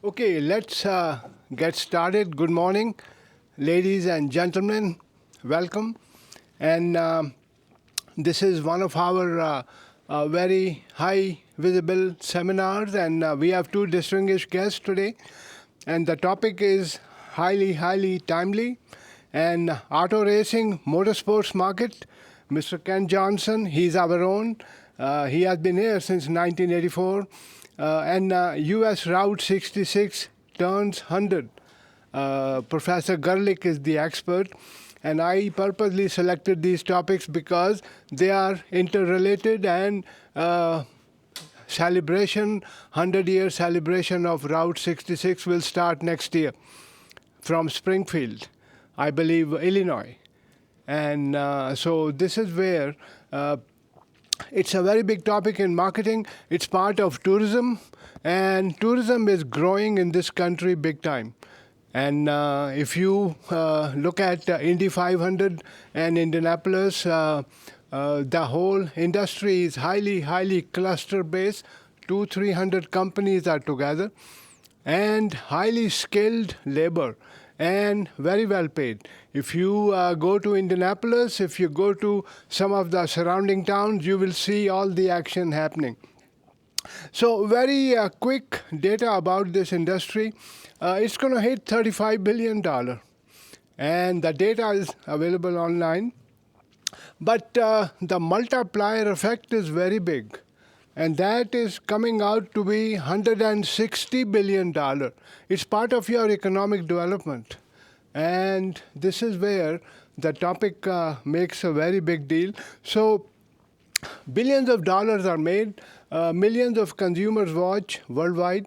Okay, let's get started. Good morning, ladies and gentlemen. Welcome. And this is one of our very high visible seminars, and we have two distinguished guests today. And the topic is highly timely. And auto racing, motorsports market. Mr. Ken Johnston, he's our own. He has been here since 1984. And US Route 66 turns 100. Professor Gerlich is the expert. And I purposely selected these topics because they are interrelated, and celebration, 100-year celebration of Route 66 will start next year from Springfield, I believe, Illinois. And so this is where it's a very big topic in marketing. It's part of tourism, and tourism is growing in this country big time. And if you look at Indy 500 and Indianapolis, the whole industry is highly cluster-based. 200-300 companies are together, and highly skilled labor, and very well paid. If you go to Indianapolis, if you go to some of the surrounding towns, you will see all the action happening. So very quick data about this industry. It's going to hit $35 billion. And the data is available online. But the multiplier effect is very big. And that is coming out to be $160 billion. It's part of your economic development. And this is where the topic makes a very big deal. So billions of dollars are made. Millions of consumers watch worldwide.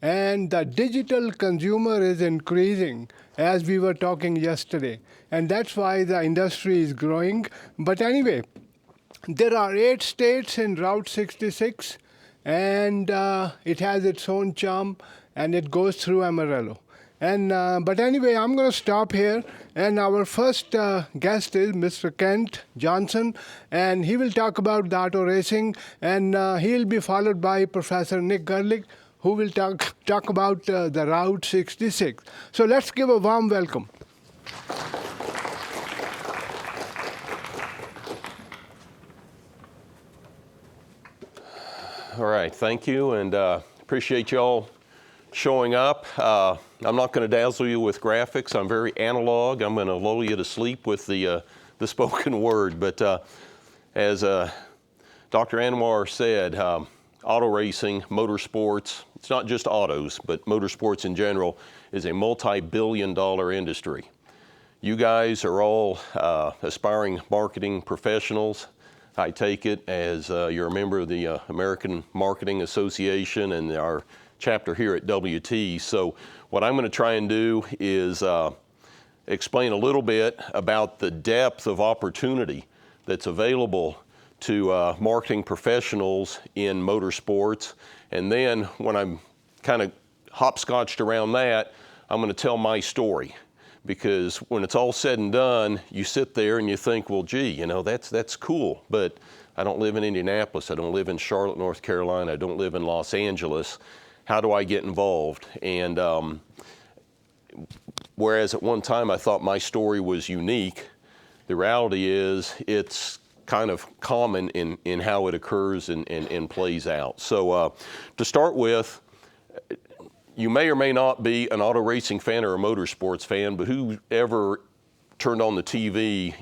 And the digital consumer is increasing, as we were talking yesterday. And that's why the industry is growing. But anyway, there are 8 states in Route 66, and it has its own charm, and it goes through Amarillo. And but anyway, I'm going to stop here. And our first guest is Mr. Kent Johnston, and he will talk about the auto racing, and he'll be followed by Professor Nick Gerlich, who will talk about the Route 66. So let's give a warm welcome. All right, thank you, and appreciate you all showing up. I'm not going to dazzle you with graphics. I'm very analog. I'm going to lull you to sleep with the spoken word. But as Dr. Anwar said, auto racing, motorsports, it's not just autos, but motorsports in general, is a multi-billion-dollar industry. You guys are all aspiring marketing professionals. I take it as you're a member of the American Marketing Association and our chapter here at WT. So what I'm going to try and do is explain a little bit about the depth of opportunity that's available to marketing professionals in motorsports. And then when I'm kind of hopscotched around that, I'm going to tell my story. Because when it's all said and done, you sit there and you think, well, gee, you know, that's cool. But I don't live in Indianapolis. I don't live in Charlotte, North Carolina. I don't live in Los Angeles. How do I get involved? And whereas at one time I thought my story was unique, the reality is it's kind of common in how it occurs and plays out. So to start with, you may or may not be an auto racing fan or a motorsports fan, but who ever turned on the TV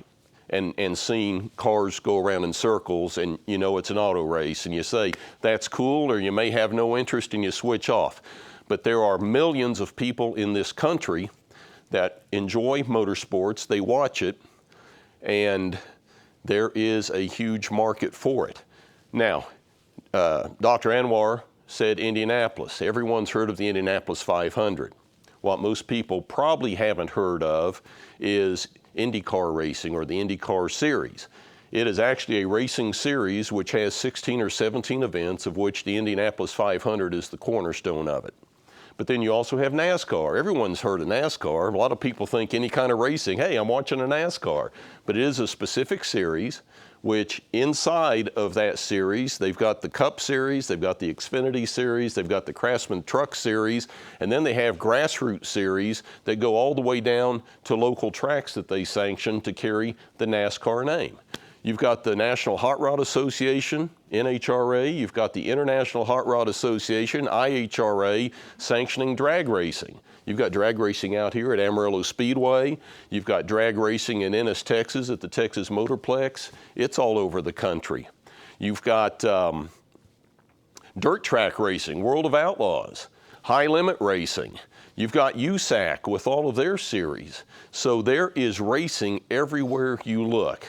and seen cars go around in circles and you know it's an auto race and you say, that's cool, or you may have no interest and you switch off. But there are millions of people in this country that enjoy motorsports, they watch it, and there is a huge market for it. Now, Dr. Anwar said Indianapolis. Everyone's heard of the Indianapolis 500. What most people probably haven't heard of is IndyCar racing or the IndyCar series. It is actually a racing series which has 16 or 17 events, of which the Indianapolis 500 is the cornerstone of it. But then you also have NASCAR. Everyone's heard of NASCAR. A lot of people think any kind of racing, hey, I'm watching a NASCAR. But it is a specific series, which inside of that series, they've got the Cup Series, they've got the Xfinity Series, they've got the Craftsman Truck Series, and then they have grassroots series that go all the way down to local tracks that they sanction to carry the NASCAR name. You've got the National Hot Rod Association, NHRA. You've got the International Hot Rod Association, IHRA, sanctioning drag racing. You've got drag racing out here at Amarillo Speedway. You've got drag racing in Ennis, Texas at the Texas Motorplex. It's all over the country. You've got dirt track racing, World of Outlaws, high limit racing. You've got USAC with all of their series. So there is racing everywhere you look.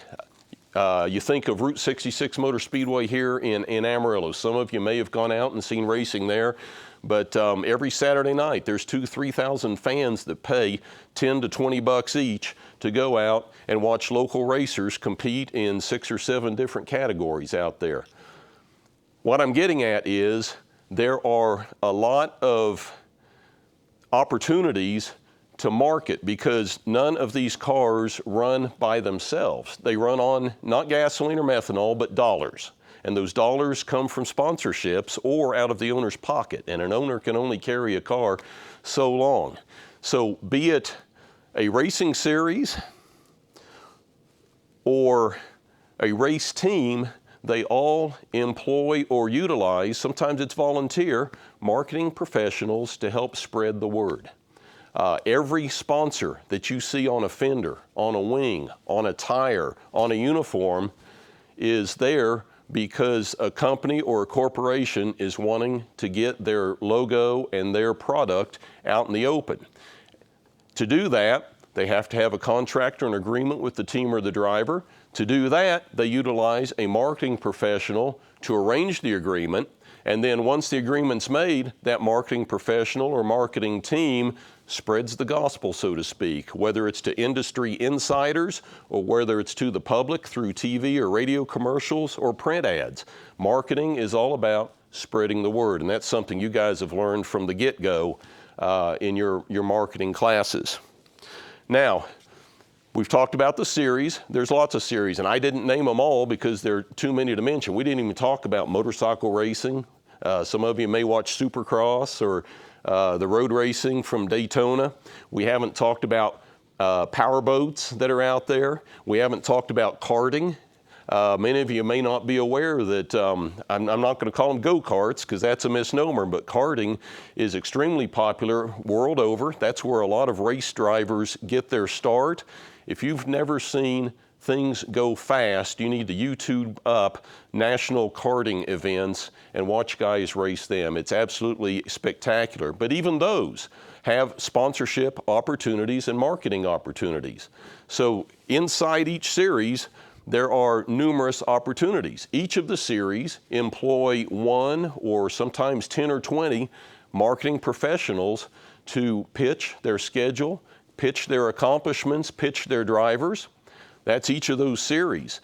You think of Route 66 Motor Speedway here in Amarillo. Some of you may have gone out and seen racing there, but every Saturday night there's 2,000 to 3,000 fans that pay $10 to $20 each to go out and watch local racers compete in 6 or 7 different categories out there. What I'm getting at is there are a lot of opportunities to market because none of these cars run by themselves. They run on not gasoline or methanol, but dollars. And those dollars come from sponsorships or out of the owner's pocket. And an owner can only carry a car so long. So be it a racing series or a race team, they all employ or utilize, sometimes it's volunteer, marketing professionals to help spread the word. Every sponsor that you see on a fender, on a wing, on a tire, on a uniform is there because a company or a corporation is wanting to get their logo and their product out in the open. To do that, they have to have a contract or an agreement with the team or the driver. To do that, they utilize a marketing professional to arrange the agreement. And then once the agreement's made, that marketing professional or marketing team spreads the gospel, so to speak, whether it's to industry insiders or whether it's to the public through TV or radio commercials or print ads. Marketing is all about spreading the word, and that's something you guys have learned from the get-go in your marketing classes. Now, we've talked about the series. There's lots of series, and I didn't name them all because there are too many to mention. We didn't even talk about motorcycle racing. Some of you may watch Supercross or the road racing from Daytona. We haven't talked about power boats that are out there. We haven't talked about karting. Many of you may not be aware that I'm not going to call them go-karts because that's a misnomer, but karting is extremely popular world over. That's where a lot of race drivers get their start. If you've never seen things go fast, you need to YouTube up national karting events and watch guys race them. It's absolutely spectacular. But even those have sponsorship opportunities and marketing opportunities. So inside each series, there are numerous opportunities. Each of the series employ 1 or sometimes 10 or 20 marketing professionals to pitch their schedule, pitch their accomplishments, pitch their drivers. That's each of those series.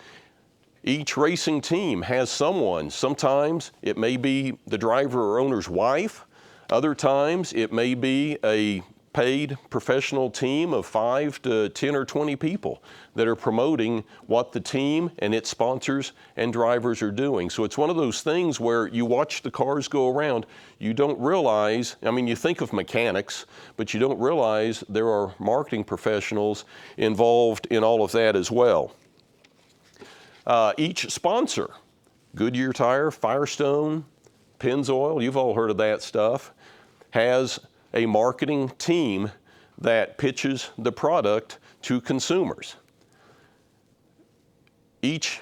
Each racing team has someone. Sometimes it may be the driver or owner's wife. Other times it may be a paid professional team of 5 to 10 or 20 people that are promoting what the team and its sponsors and drivers are doing. So it's one of those things where you watch the cars go around, you don't realize, I mean, you think of mechanics, but you don't realize there are marketing professionals involved in all of that as well. Each sponsor, Goodyear Tire, Firestone, Pennzoil, you've all heard of that stuff, has a marketing team that pitches the product to consumers. Each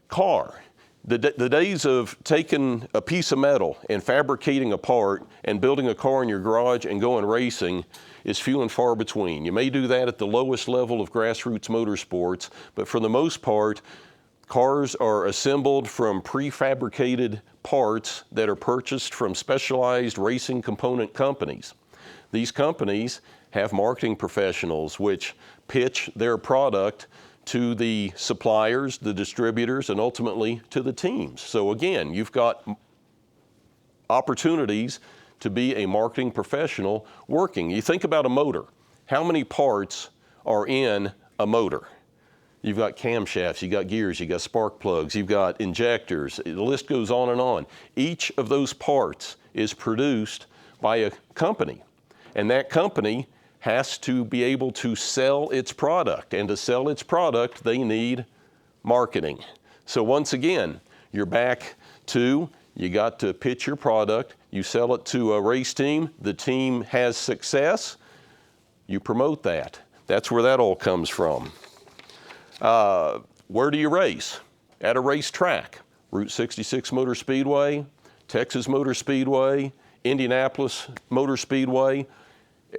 car, the days of taking a piece of metal and fabricating a part and building a car in your garage and going racing is few and far between. You may do that at the lowest level of grassroots motorsports, but for the most part, cars are assembled from prefabricated parts that are purchased from specialized racing component companies. These companies have marketing professionals which pitch their product to the suppliers, the distributors, and ultimately to the teams. So again, you've got opportunities to be a marketing professional working. You think about a motor. How many parts are in a motor? You've got camshafts, you've got gears, you've got spark plugs, you've got injectors. The list goes on and on. Each of those parts is produced by a company, and that company has to be able to sell its product, and to sell its product, they need marketing. So once again, you're back to, you got to pitch your product, you sell it to a race team, the team has success, you promote that. That's where that all comes from. Where do you race? At a racetrack. Route 66 Motor Speedway, Texas Motor Speedway, Indianapolis Motor Speedway.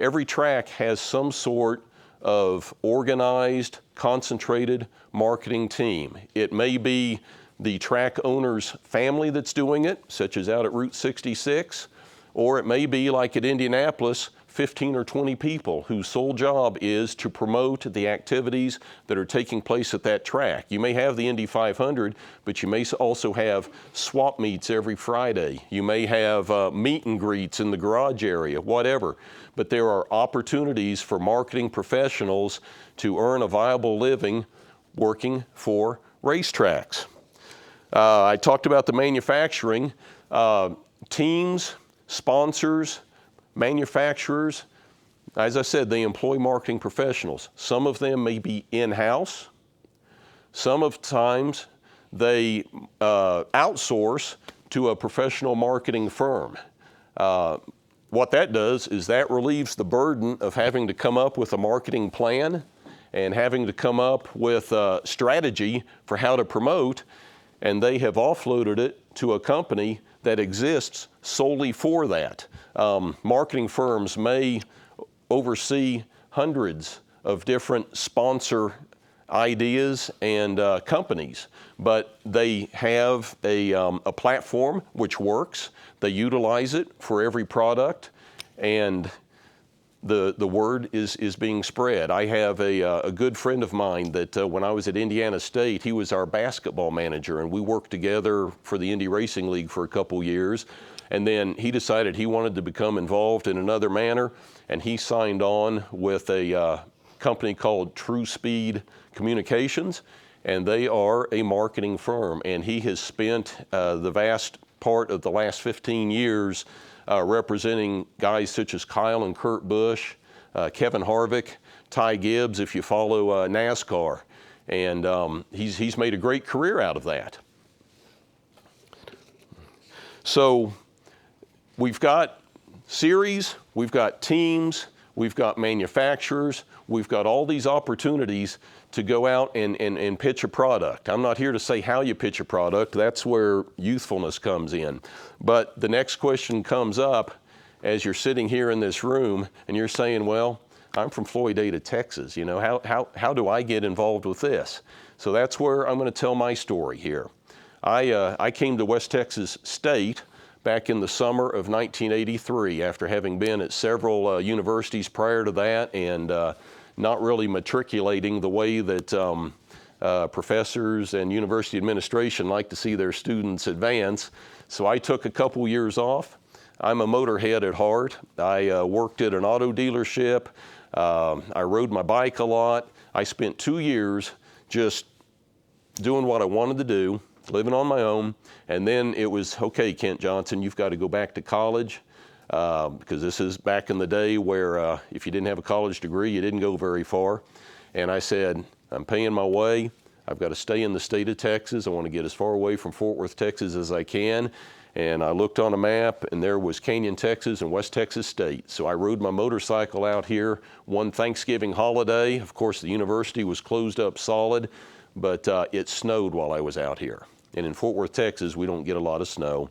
Every track has some sort of organized, concentrated marketing team. It may be the track owner's family that's doing it, such as out at Route 66, or it may be like at Indianapolis, 15 or 20 people whose sole job is to promote the activities that are taking place at that track. You may have the Indy 500, but you may also have swap meets every Friday. You may have meet and greets in the garage area, whatever. But there are opportunities for marketing professionals to earn a viable living working for racetracks. I talked about the manufacturing. Teams, sponsors, manufacturers, as I said, they employ marketing professionals. Some of them may be in-house. Some of the times they outsource to a professional marketing firm. What that does is that relieves the burden of having to come up with a marketing plan and having to come up with a strategy for how to promote, and they have offloaded it to a company that exists solely for that. Marketing firms may oversee hundreds of different sponsor ideas and companies, but they have a platform which works. They utilize it for every product, and the word is being spread. I have a good friend of mine that when I was at Indiana State, he was our basketball manager, and we worked together for the Indy Racing League for a couple years. And then he decided he wanted to become involved in another manner, and he signed on with a company called True Speed Communications, and they are a marketing firm. And he has spent the vast part of the last 15 years representing guys such as Kyle and Kurt Busch, Kevin Harvick, Ty Gibbs, if you follow NASCAR. And he's made a great career out of that. So we've got series, we've got teams, we've got manufacturers, we've got all these opportunities to go out and pitch a product. I'm not here to say how you pitch a product. That's where youthfulness comes in. But the next question comes up as you're sitting here in this room and you're saying, well, I'm from Floydada, Texas. You know, how do I get involved with this? So that's where I'm going to tell my story here. I came to West Texas State back in the summer of 1983 after having been at several universities prior to that and not really matriculating the way that professors and university administration like to see their students advance. So I took a couple years off. I'm a motorhead at heart. I worked at an auto dealership. I rode my bike a lot. I spent 2 years just doing what I wanted to do, living on my own. And then it was, okay, Kent Johnson, you've got to go back to college. Because this is back in the day where if you didn't have a college degree, you didn't go very far. And I said, I'm paying my way. I've got to stay in the state of Texas. I want to get as far away from Fort Worth, Texas as I can. And I looked on a map, and there was Canyon, Texas, and West Texas State. So I rode my motorcycle out here one Thanksgiving holiday. Of course, the university was closed up solid, but it snowed while I was out here. And in Fort Worth, Texas, we don't get a lot of snow.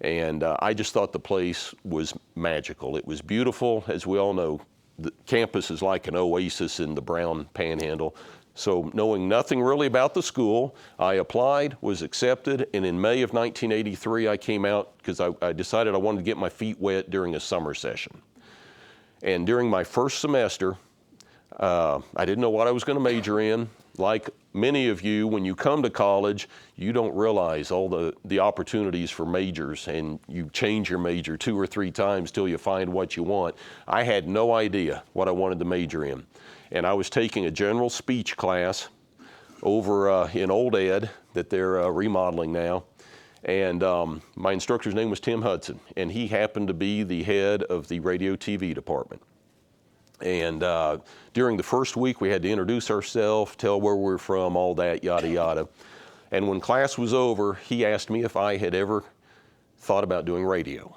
And I just thought the place was magical. It was beautiful. As we all know, the campus is like an oasis in the Brown Panhandle. So knowing nothing really about the school, I applied, was accepted, and in May of 1983, I came out because I decided I wanted to get my feet wet during a summer session. And during my first semester, I didn't know what I was going to major in. like many of you, when you come to college, you don't realize all the opportunities for majors, and you change your major 2 or 3 times till you find what you want. I had no idea what I wanted to major in. And I was taking a general speech class over in Old Ed that they're remodeling now. And my instructor's name was Tim Hudson, and he happened to be the head of the radio TV department. And during the first week, we had to introduce ourselves, tell where we're from, all that, yada, yada. And when class was over, he asked me if I had ever thought about doing radio.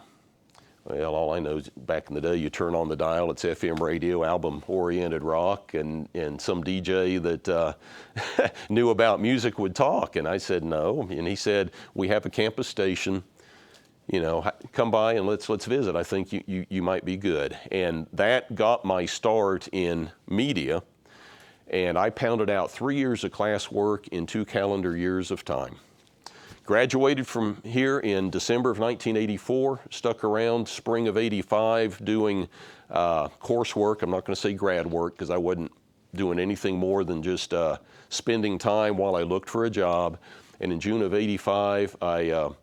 Well, all I know is back in the day, you turn on the dial, it's FM radio, album-oriented rock, and some DJ that knew about music would talk. And I said no. And he said, we have a campus station, you know, come by and let's visit. I think you might be good. And that got my start in media. And I pounded out 3 years of classwork in 2 calendar years of time. Graduated from here in December of 1984, stuck around spring of 85 doing coursework. I'm not going to say grad work because I wasn't doing anything more than just spending time while I looked for a job. And in June of 85, I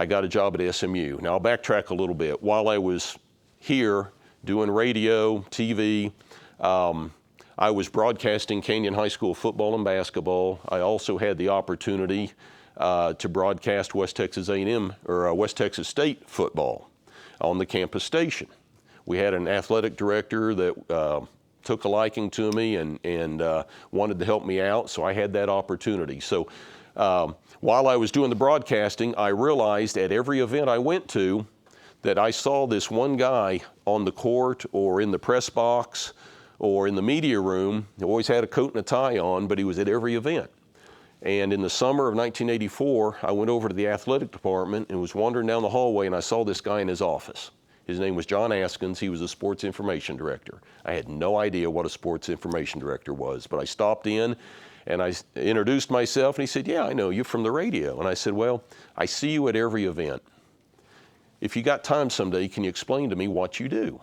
got a job at SMU. Now I'll backtrack a little bit. While I was here doing radio, TV, I was broadcasting Canyon High School football and basketball. I also had the opportunity to broadcast West Texas A&M or West Texas State football on the campus station. We had an athletic director that took a liking to me and wanted to help me out, so I had that opportunity. So while I was doing the broadcasting, I realized at every event I went to that I saw this one guy on the court or in the press box or in the media room. He always had a coat and a tie on, but he was at every event. And in the summer of 1984, I went over to the athletic department and was wandering down the hallway, and I saw this guy in his office. His name was John Askins. He was a sports information director. I had no idea what a sports information director was, but I stopped in and I introduced myself, and he said, yeah, I know you from the radio. And I said, well, I see you at every event. If you got time someday, can you explain to me what you do?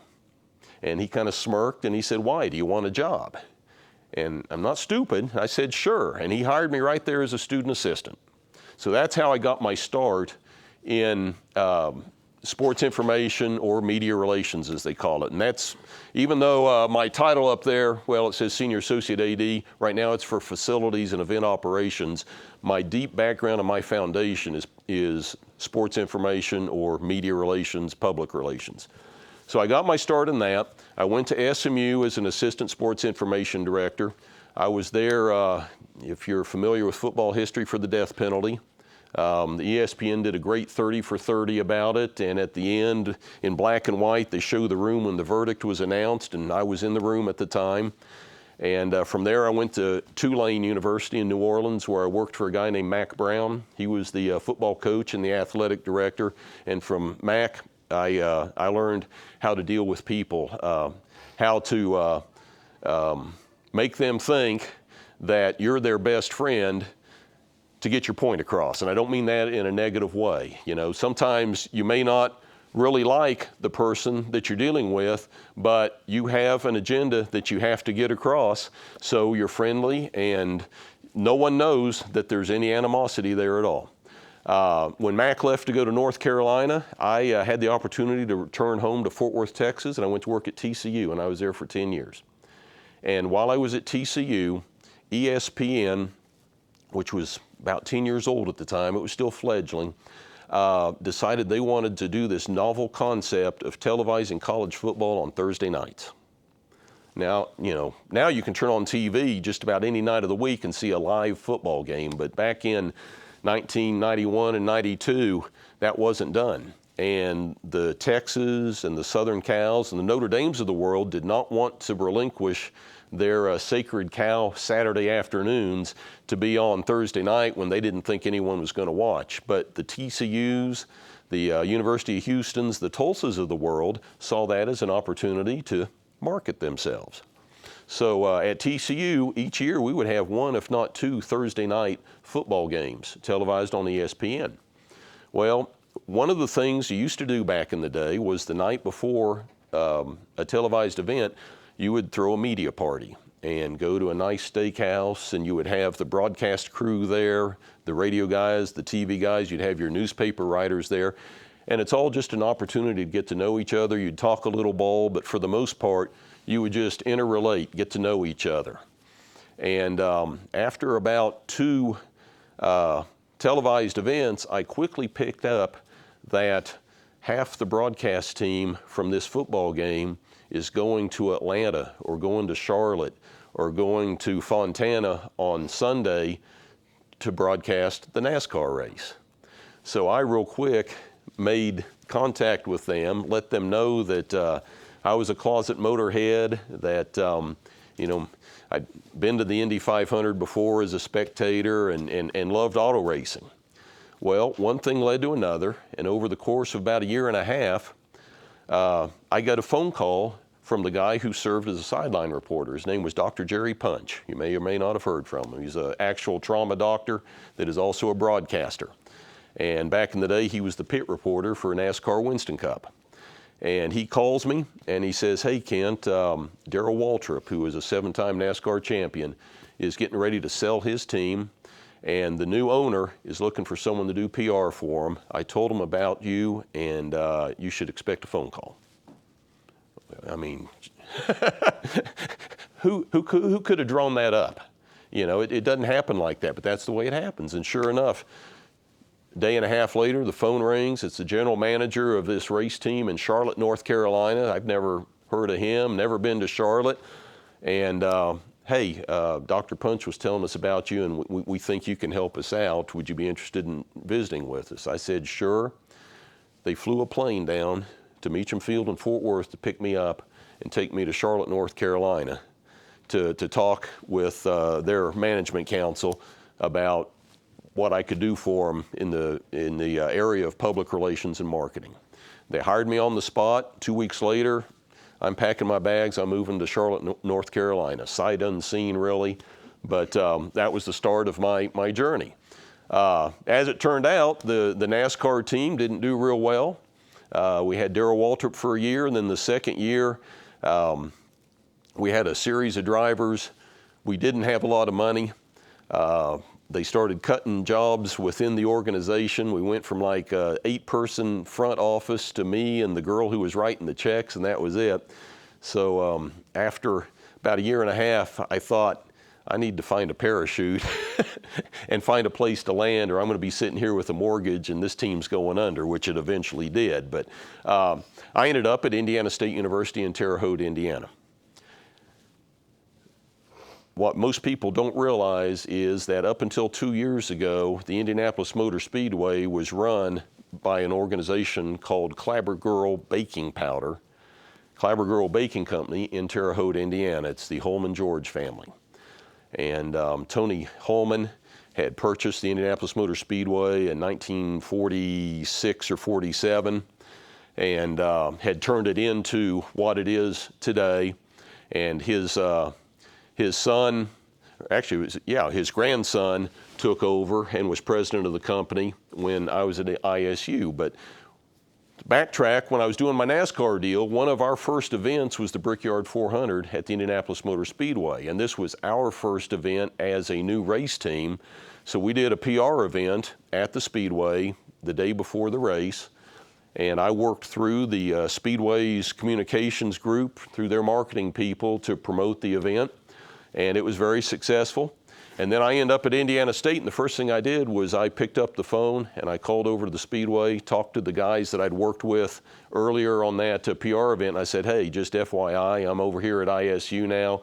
And he kind of smirked and he said, why, do you want a job? And I'm not stupid. I said, sure. And he hired me right there as a student assistant. So that's how I got my start in sports information or media relations, as they call it. And that's, even though my title up there, well, it says Senior Associate AD, right now it's for facilities and event operations. My deep background and my foundation is sports information or media relations, public relations. So I got my start in that. I went to SMU as an assistant sports information director. I was there, if you're familiar with football history, for the death penalty. The ESPN did a great 30 for 30 about it, and at the end, in black and white, they show the room when the verdict was announced, and I was in the room at the time. And from there, I went to Tulane University in New Orleans, where I worked for a guy named Mac Brown. He was the football coach and the athletic director, and from Mac, I learned how to deal with people, how to make them think that you're their best friend to get your point across. And I don't mean that in a negative way. You know, sometimes you may not really like the person that you're dealing with, but you have an agenda that you have to get across, so you're friendly and no one knows that there's any animosity there at all. When Mac left to go to North Carolina, I had the opportunity to return home to Fort Worth, Texas, and I went to work at TCU, and I was there for 10 years. And while I was at TCU, ESPN, which was about 10 years old at the time, it was still fledgling, decided they wanted to do this novel concept of televising college football on Thursday nights. Now, you know, now you can turn on TV just about any night of the week and see a live football game, but back in 1991 and 92, that wasn't done. And the Texas and the Southern Cows and the Notre Dames of the world did not want to relinquish their sacred cow Saturday afternoons to be on Thursday night when they didn't think anyone was going to watch. But the TCUs, the University of Houstons, the Tulsas of the world saw that as an opportunity to market themselves. So at TCU, each year we would have one, if not two, Thursday night football games televised on ESPN. Well, one of the things you used to do back in the day was the night before a televised event, you would throw a media party. and go to a nice steakhouse, and you would have the broadcast crew there, the radio guys, the TV guys, you'd have your newspaper writers there. And it's all just an opportunity to get to know each other. You'd talk a little ball, but for the most part, you would just interrelate, get to know each other. And after about 2 televised events, I quickly picked up that half the broadcast team from this football game is going to Atlanta or going to Charlotte or going to Fontana on Sunday to broadcast the NASCAR race. So I real quick made contact with them, let them know that I was a closet motorhead, that I'd been to the Indy 500 before as a spectator and loved auto racing. Well, one thing led to another, and over the course of about a year and a half, I got a phone call from the guy who served as a sideline reporter. His name was Dr. Jerry Punch. You may or may not have heard from him. He's an actual trauma doctor that is also a broadcaster. And back in the day, he was the pit reporter for NASCAR Winston Cup. And he calls me and he says, "Hey, Kent, Darrell Waltrip, who is a 7-time NASCAR champion, is getting ready to sell his team. And the new owner is looking for someone to do PR for him. I told him about you, and you should expect a phone call." I mean, who could have drawn that up? You know, it doesn't happen like that, but that's the way it happens. And sure enough, a day and a half later, the phone rings. It's the general manager of this race team in Charlotte, North Carolina. I've never heard of him, never been to Charlotte. And "Hey, Dr. Punch was telling us about you, and we think you can help us out. Would you be interested in visiting with us?" I said, "Sure." They flew a plane down to Meacham Field in Fort Worth to pick me up and take me to Charlotte, North Carolina to talk with their management council about what I could do for them in the area of public relations and marketing. They hired me on the spot. 2 weeks later, I'm packing my bags. I'm moving to Charlotte, North Carolina. Sight unseen, really, but that was the start of my journey. As it turned out, the NASCAR team didn't do real well. We had Darrell Waltrip for a year, and then the second year, we had a series of drivers. We didn't have a lot of money. They started cutting jobs within the organization. We went from like an 8-person front office to me and the girl who was writing the checks, and that was it. So after about a year and a half, I thought, I need to find a parachute and find a place to land, or I'm going to be sitting here with a mortgage and this team's going under, which it eventually did. But I ended up at Indiana State University in Terre Haute, Indiana. What most people don't realize is that up until 2 years ago, the Indianapolis Motor Speedway was run by an organization called Clabber Girl Baking Powder, Clabber Girl Baking Company in Terre Haute, Indiana. It's the Holman George family. And Tony Holman had purchased the Indianapolis Motor Speedway in 1946 or 47 and had turned it into what it is today. And his son, actually, his grandson took over and was president of the company when I was at ISU. But to backtrack, when I was doing my NASCAR deal, one of our first events was the Brickyard 400 at the Indianapolis Motor Speedway. And this was our first event as a new race team. So we did a PR event at the Speedway the day before the race. And I worked through the Speedway's communications group, through their marketing people, to promote the event. And it was very successful. And then I ended up at Indiana State, and the first thing I did was I picked up the phone and I called over to the Speedway, talked to the guys that I'd worked with earlier on that PR event, and I said, "Hey, just FYI, I'm over here at ISU now.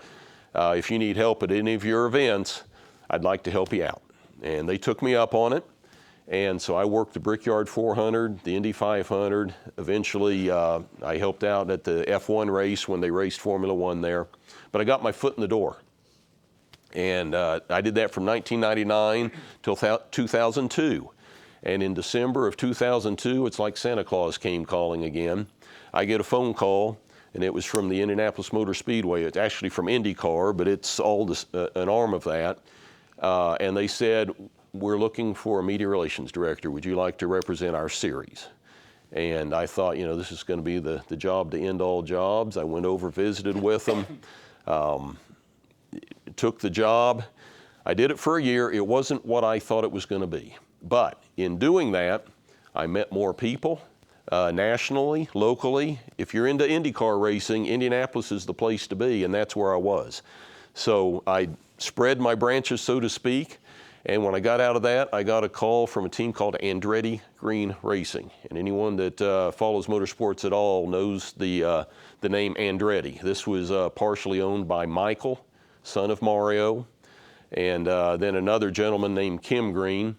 If you need help at any of your events, I'd like to help you out." And they took me up on it. And so I worked the Brickyard 400, the Indy 500. Eventually, I helped out at the F1 race when they raced Formula One there. But I got my foot in the door. And I did that from 1999 till 2002. And in December of 2002, it's like Santa Claus came calling again. I get a phone call, and it was from the Indianapolis Motor Speedway. It's actually from IndyCar, but it's all an arm of that. And they said, "We're looking for a media relations director. Would you like to represent our series?" And I thought, this is going to be the job to end all jobs. I went over, visited with them. took the job. I did it for a year. It wasn't what I thought it was going to be. But in doing that, I met more people nationally, locally. If you're into IndyCar racing, Indianapolis is the place to be, and that's where I was. So I spread my branches, so to speak. And when I got out of that, I got a call from a team called Andretti Green Racing. And anyone that follows motorsports at all knows the name Andretti. This was partially owned by Michael, son of Mario, and then another gentleman named Kim Green.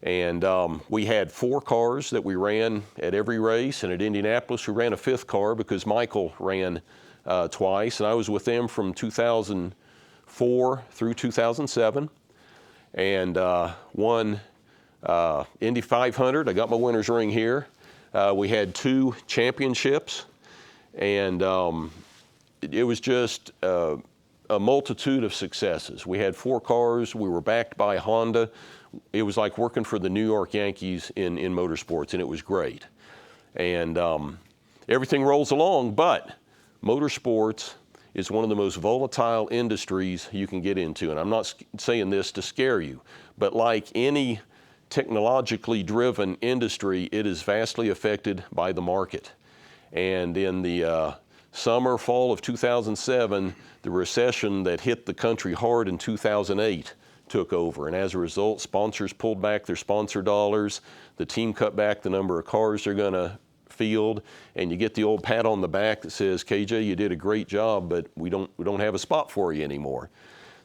And we had 4 cars that we ran at every race. And at Indianapolis, we ran a 5th car because Michael ran twice. And I was with them from 2004 through 2007. And won Indy 500. I got my winner's ring here. We had 2 championships, and it was just a multitude of successes. We had 4 cars. We were backed by Honda. It was like working for the New York Yankees in motorsports, and it was great. And everything rolls along, but motorsports is one of the most volatile industries you can get into. And I'm not saying this to scare you, but like any technologically driven industry, it is vastly affected by the market. And in the summer, fall of 2007, the recession that hit the country hard in 2008 took over. And as a result, sponsors pulled back their sponsor dollars. The team cut back the number of cars they're going to field, and you get the old pat on the back that says, KJ, you did a great job, but we don't have a spot for you anymore.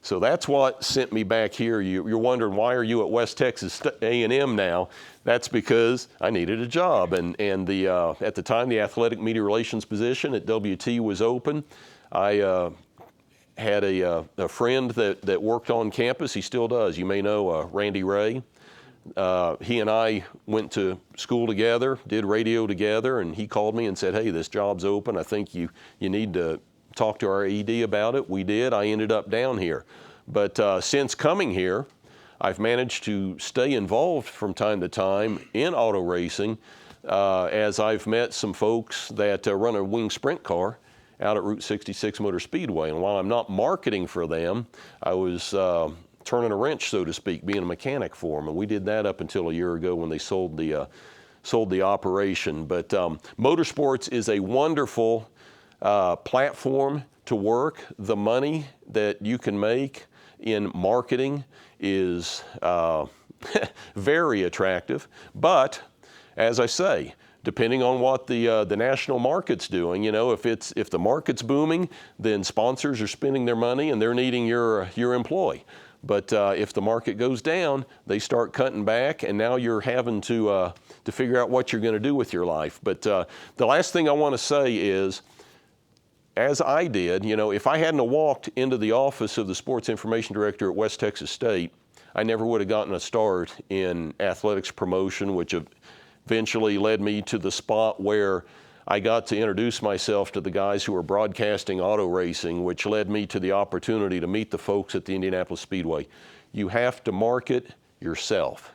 So that's what sent me back here. You're wondering, why are you at West Texas A&M now? That's because I needed a job, and the at the time, the athletic media relations position at WT was open. I had a friend that worked on campus. He still does. You may know Randy Ray. He and I went to school together, did radio together, and he called me and said, hey, this job's open. I think you need to talk to our ED about it. We did. I ended up down here. But since coming here, I've managed to stay involved from time to time in auto racing as I've met some folks that run a wing sprint car out at Route 66 Motor Speedway. And while I'm not marketing for them, I was turning a wrench, so to speak, being a mechanic for them. And we did that up until a year ago when they sold the operation. But motorsports is a wonderful platform to work. The money that you can make in marketing is very attractive. But as I say, depending on what the national market's doing, if the market's booming, then sponsors are spending their money and they're needing your employee. But if the market goes down, they start cutting back, and now you're having to figure out what you're going to do with your life. But the last thing I want to say is, as I did, if I hadn't walked into the office of the sports information director at West Texas State, I never would have gotten a start in athletics promotion, which eventually led me to the spot where I got to introduce myself to the guys who were broadcasting auto racing, which led me to the opportunity to meet the folks at the Indianapolis Speedway. You have to market yourself.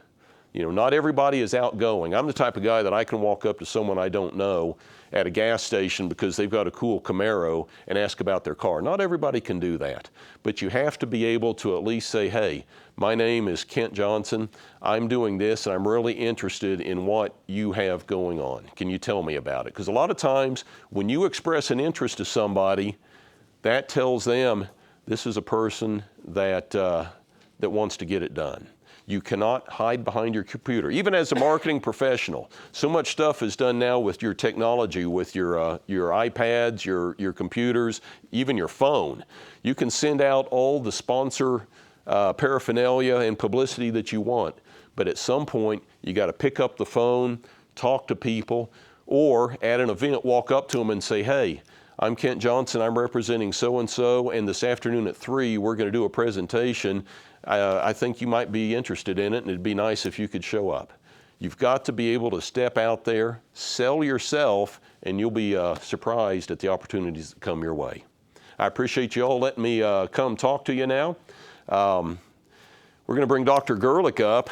Not everybody is outgoing. I'm the type of guy that I can walk up to someone I don't know at a gas station because they've got a cool Camaro and ask about their car. Not everybody can do that, but you have to be able to at least say, hey, my name is Kent Johnson. I'm doing this, and I'm really interested in what you have going on. Can you tell me about it? Because a lot of times when you express an interest to somebody, that tells them this is a person that wants to get it done. You cannot hide behind your computer. Even as a marketing professional, so much stuff is done now with your technology, with your iPads, your computers, even your phone. You can send out all the sponsor paraphernalia and publicity that you want. But at some point, you got to pick up the phone, talk to people, or at an event, walk up to them and say, hey, I'm Kent Johnson, I'm representing so-and-so, and this afternoon at 3, we're going to do a presentation. I think you might be interested in it, and it'd be nice if you could show up. You've got to be able to step out there, sell yourself, and you'll be surprised at the opportunities that come your way. I appreciate you all letting me come talk to you now. We're going to bring Dr. Gerlich up.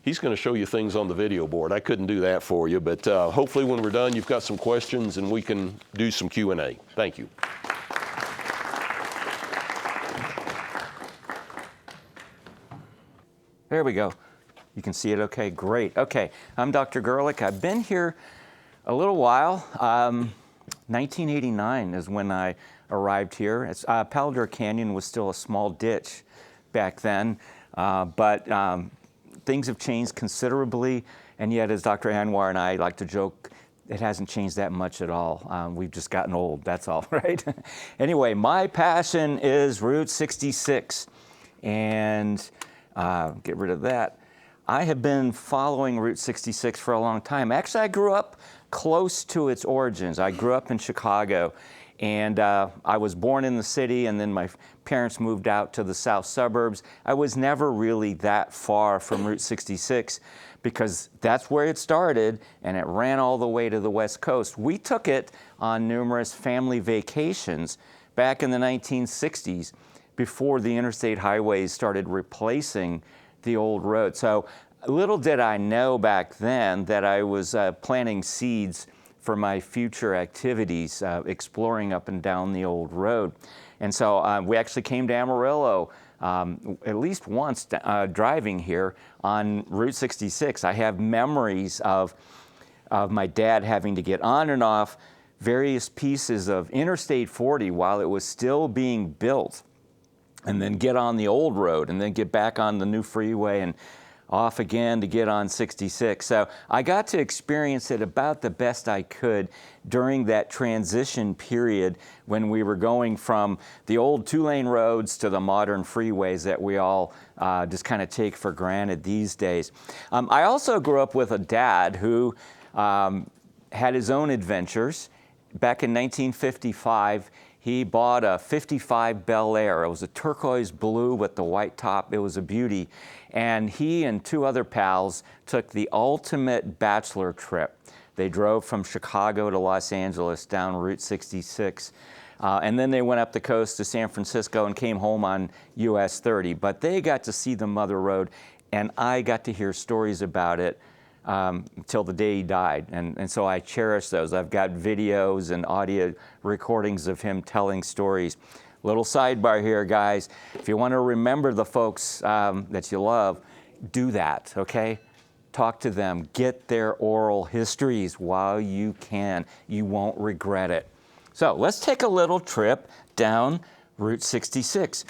He's going to show you things on the video board. I couldn't do that for you, but hopefully when we're done, you've got some questions and we can do some Q&A. Thank you. There we go. You can see it okay, great. Okay, I'm Dr. Gerlich. I've been here a little while. 1989 is when I arrived here. Paladar Canyon was still a small ditch back then, but things have changed considerably, and yet as Dr. Anwar and I like to joke, it hasn't changed that much at all. We've just gotten old, that's all, right? Anyway, my passion is Route 66, and get rid of that. I have been following Route 66 for a long time. Actually, I grew up close to its origins. I grew up in Chicago, and I was born in the city, and then my parents moved out to the south suburbs. I was never really that far from Route 66 because that's where it started, and it ran all the way to the West Coast. We took it on numerous family vacations back in the 1960s before the interstate highways started replacing the old road. So little did I know back then that I was planting seeds for my future activities, exploring up and down the old road. And so we actually came to Amarillo at least once driving here on Route 66. I have memories of my dad having to get on and off various pieces of Interstate 40 while it was still being built, and then get on the old road, and then get back on the new freeway and off again to get on 66. So I got to experience it about the best I could during that transition period when we were going from the old two-lane roads to the modern freeways that we all just kind of take for granted these days. I also grew up with a dad who had his own adventures. Back in 1955, he bought a 55 Bel Air. It was a turquoise blue with the white top. It was a beauty. And he and two other pals took the ultimate bachelor trip. They drove from Chicago to Los Angeles down Route 66. And then they went up the coast to San Francisco and came home on US 30. But they got to see the Mother Road, and I got to hear stories about it till the day he died. And so I cherish those. I've got videos and audio recordings of him telling stories. Little sidebar here, guys. If you want to remember the folks that you love, do that, okay? Talk to them. Get their oral histories while you can. You won't regret it. So let's take a little trip down Route 66.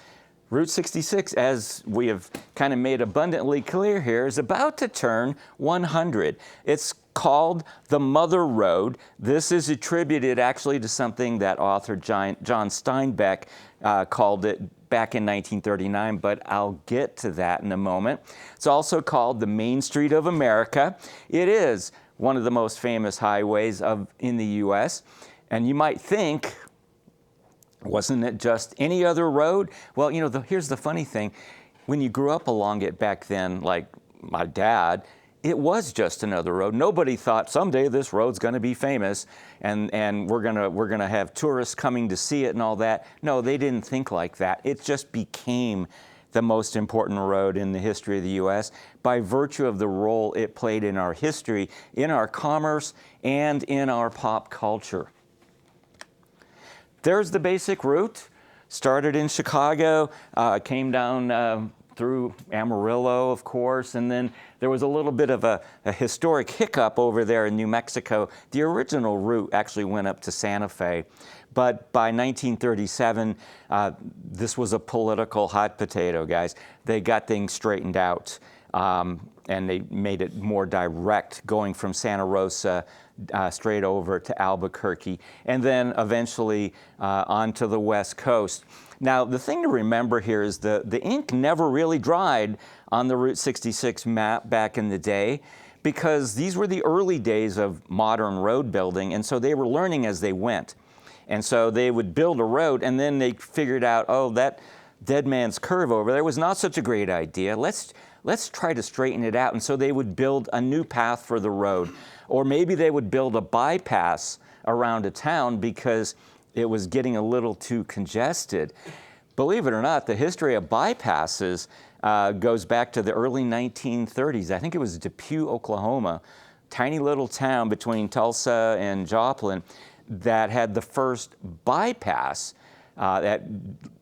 Route 66, as we have kind of made abundantly clear here, is about to turn 100. It's called the Mother Road. This is attributed actually to something that author John Steinbeck called it back in 1939, but I'll get to that in a moment. It's also called the Main Street of America. It is one of the most famous highways in the U.S., and you might think, wasn't it just any other road? Well, you know, here's the funny thing. When you grew up along it back then, like my dad, it was just another road. Nobody thought someday this road's going to be famous and we're going to have tourists coming to see it and all that. No, they didn't think like that. It just became the most important road in the history of the U.S. by virtue of the role it played in our history, in our commerce, and in our pop culture. There's the basic route. Started in Chicago, came down through Amarillo, of course, and then there was a little bit of a historic hiccup over there in New Mexico. The original route actually went up to Santa Fe, but by 1937, this was a political hot potato, guys. They got things straightened out, and they made it more direct, going from Santa Rosa straight over to Albuquerque, and then eventually onto the West Coast. Now, the thing to remember here is the ink never really dried on the Route 66 map back in the day, because these were the early days of modern road building, and so they were learning as they went. And so they would build a road, and then they figured out, oh, that Dead Man's Curve over there was not such a great idea. Let's try to straighten it out. And so they would build a new path for the road. Or maybe they would build a bypass around a town because it was getting a little too congested. Believe it or not, the history of bypasses goes back to the early 1930s. I think it was Dept, Oklahoma, tiny little town between Tulsa and Joplin, that had the first bypass that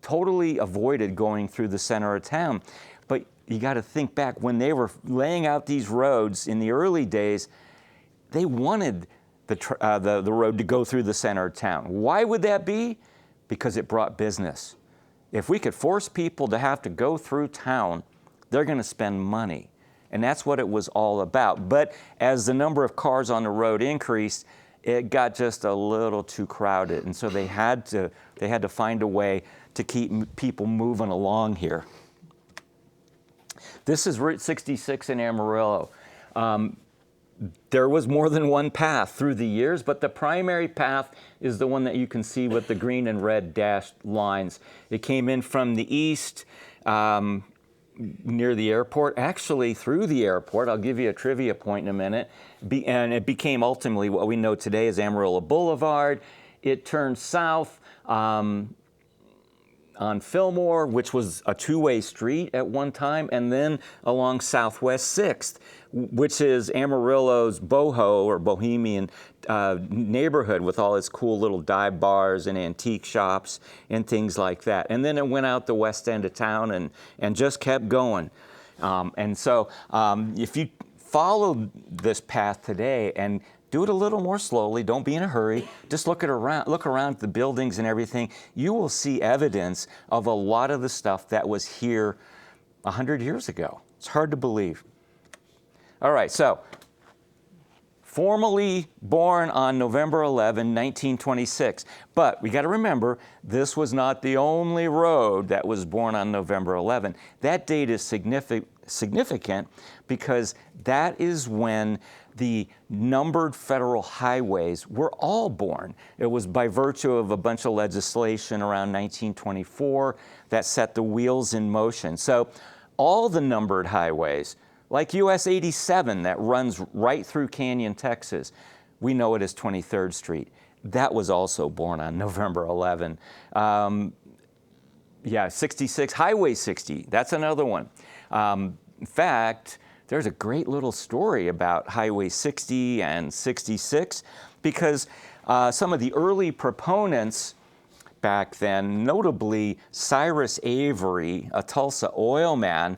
totally avoided going through the center of town. But you got to think back when they were laying out these roads in the early days, they wanted the road to go through the center of town. Why would that be? Because it brought business. If we could force people to have to go through town, they're going to spend money. And that's what it was all about. But as the number of cars on the road increased, it got just a little too crowded. And so they had to find a way to keep people moving along here. This is Route 66 in Amarillo. There was more than one path through the years, but the primary path is the one that you can see with the green and red dashed lines. It came in from the east, near the airport, actually through the airport. I'll give you a trivia point in a minute. And it became ultimately what we know today as Amarillo Boulevard. It turned south on Fillmore, which was a two-way street at one time, and then along Southwest 6th, which is Amarillo's boho or bohemian neighborhood with all its cool little dive bars and antique shops and things like that. And then it went out the west end of town and just kept going. And so if you follow this path today and do it a little more slowly, don't be in a hurry, just look around at the buildings and everything, you will see evidence of a lot of the stuff that was here 100 years ago. It's hard to believe. All right, so formally born on November 11, 1926. But we got to remember, this was not the only road that was born on November 11. That date is significant because that is when the numbered federal highways were all born. It was by virtue of a bunch of legislation around 1924 that set the wheels in motion. So all the numbered highways, like US 87 that runs right through Canyon, Texas, we know it as 23rd Street. That was also born on November 11. 66, Highway 60, that's another one. In fact, there's a great little story about Highway 60 and 66 because some of the early proponents back then, notably Cyrus Avery, a Tulsa oil man,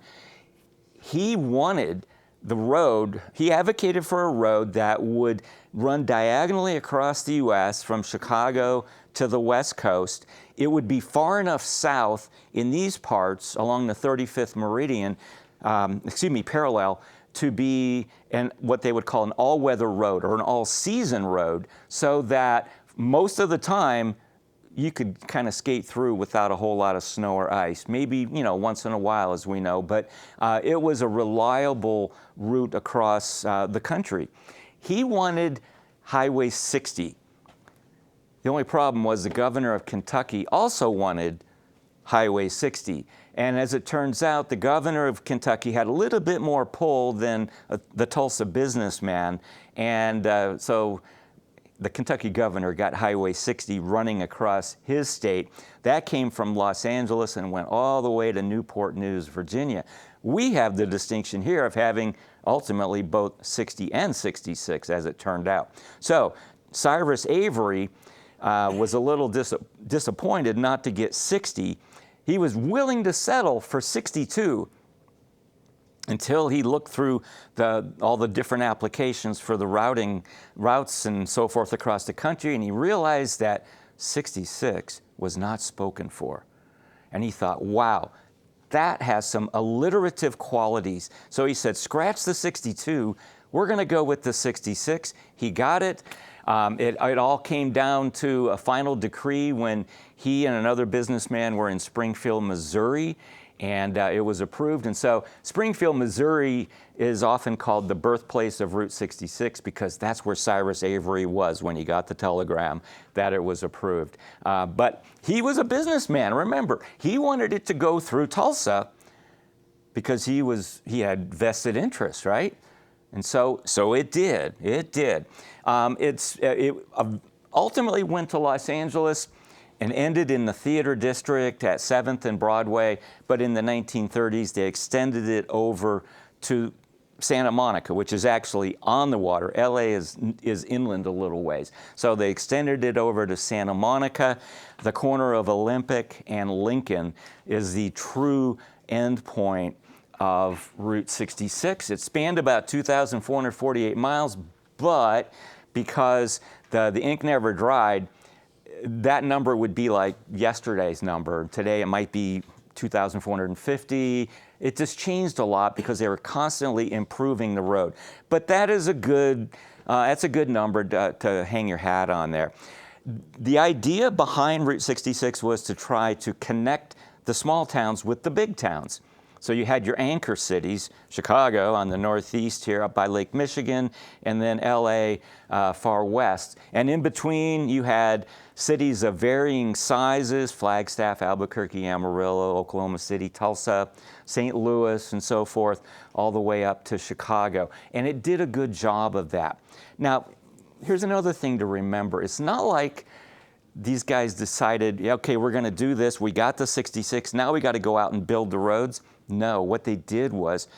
he wanted the road, he advocated for a road that would run diagonally across the U.S. from Chicago to the West Coast. It would be far enough south in these parts along the 35th meridian, parallel, to be what they would call an all-weather road or an all-season road, so that most of the time you could kind of skate through without a whole lot of snow or ice. Maybe, once in a while, as we know, but it was a reliable route across the country. He wanted Highway 60. The only problem was the governor of Kentucky also wanted Highway 60. And as it turns out, the governor of Kentucky had a little bit more pull than the Tulsa businessman. And so the Kentucky governor got Highway 60 running across his state. That came from Los Angeles and went all the way to Newport News, Virginia. We have the distinction here of having ultimately both 60 and 66, as it turned out. So Cyrus Avery was a little disappointed not to get 60. He was willing to settle for 62 until he looked through all the different applications for the routes and so forth across the country, and he realized that 66 was not spoken for. And he thought, wow, that has some alliterative qualities. So he said, scratch the 62, we're going to go with the 66. He got it. It all came down to a final decree when he and another businessman were in Springfield, Missouri, and it was approved. And so Springfield, Missouri is often called the birthplace of Route 66 because that's where Cyrus Avery was when he got the telegram that it was approved. But he was a businessman, remember. He wanted it to go through Tulsa because he had vested interest, right? And so it did. It did. It ultimately went to Los Angeles and ended in the theater district at 7th and Broadway, but in the 1930s they extended it over to Santa Monica, which is actually on the water. LA is inland a little ways. So they extended it over to Santa Monica. The corner of Olympic and Lincoln is the true end point of Route 66. It spanned about 2,448 miles, but because the ink never dried, that number would be like yesterday's number. Today it might be 2,450. It just changed a lot because they were constantly improving the road. But that is that's a good number to hang your hat on there. The idea behind Route 66 was to try to connect the small towns with the big towns. So you had your anchor cities, Chicago on the northeast here up by Lake Michigan, and then LA far west. And in between you had cities of varying sizes, Flagstaff, Albuquerque, Amarillo, Oklahoma City, Tulsa, St. Louis, and so forth, all the way up to Chicago. And it did a good job of that. Now, here's another thing to remember. It's not like these guys decided, yeah, okay, we're going to do this. We got the 66. Now we got to go out and build the roads. No, what they did was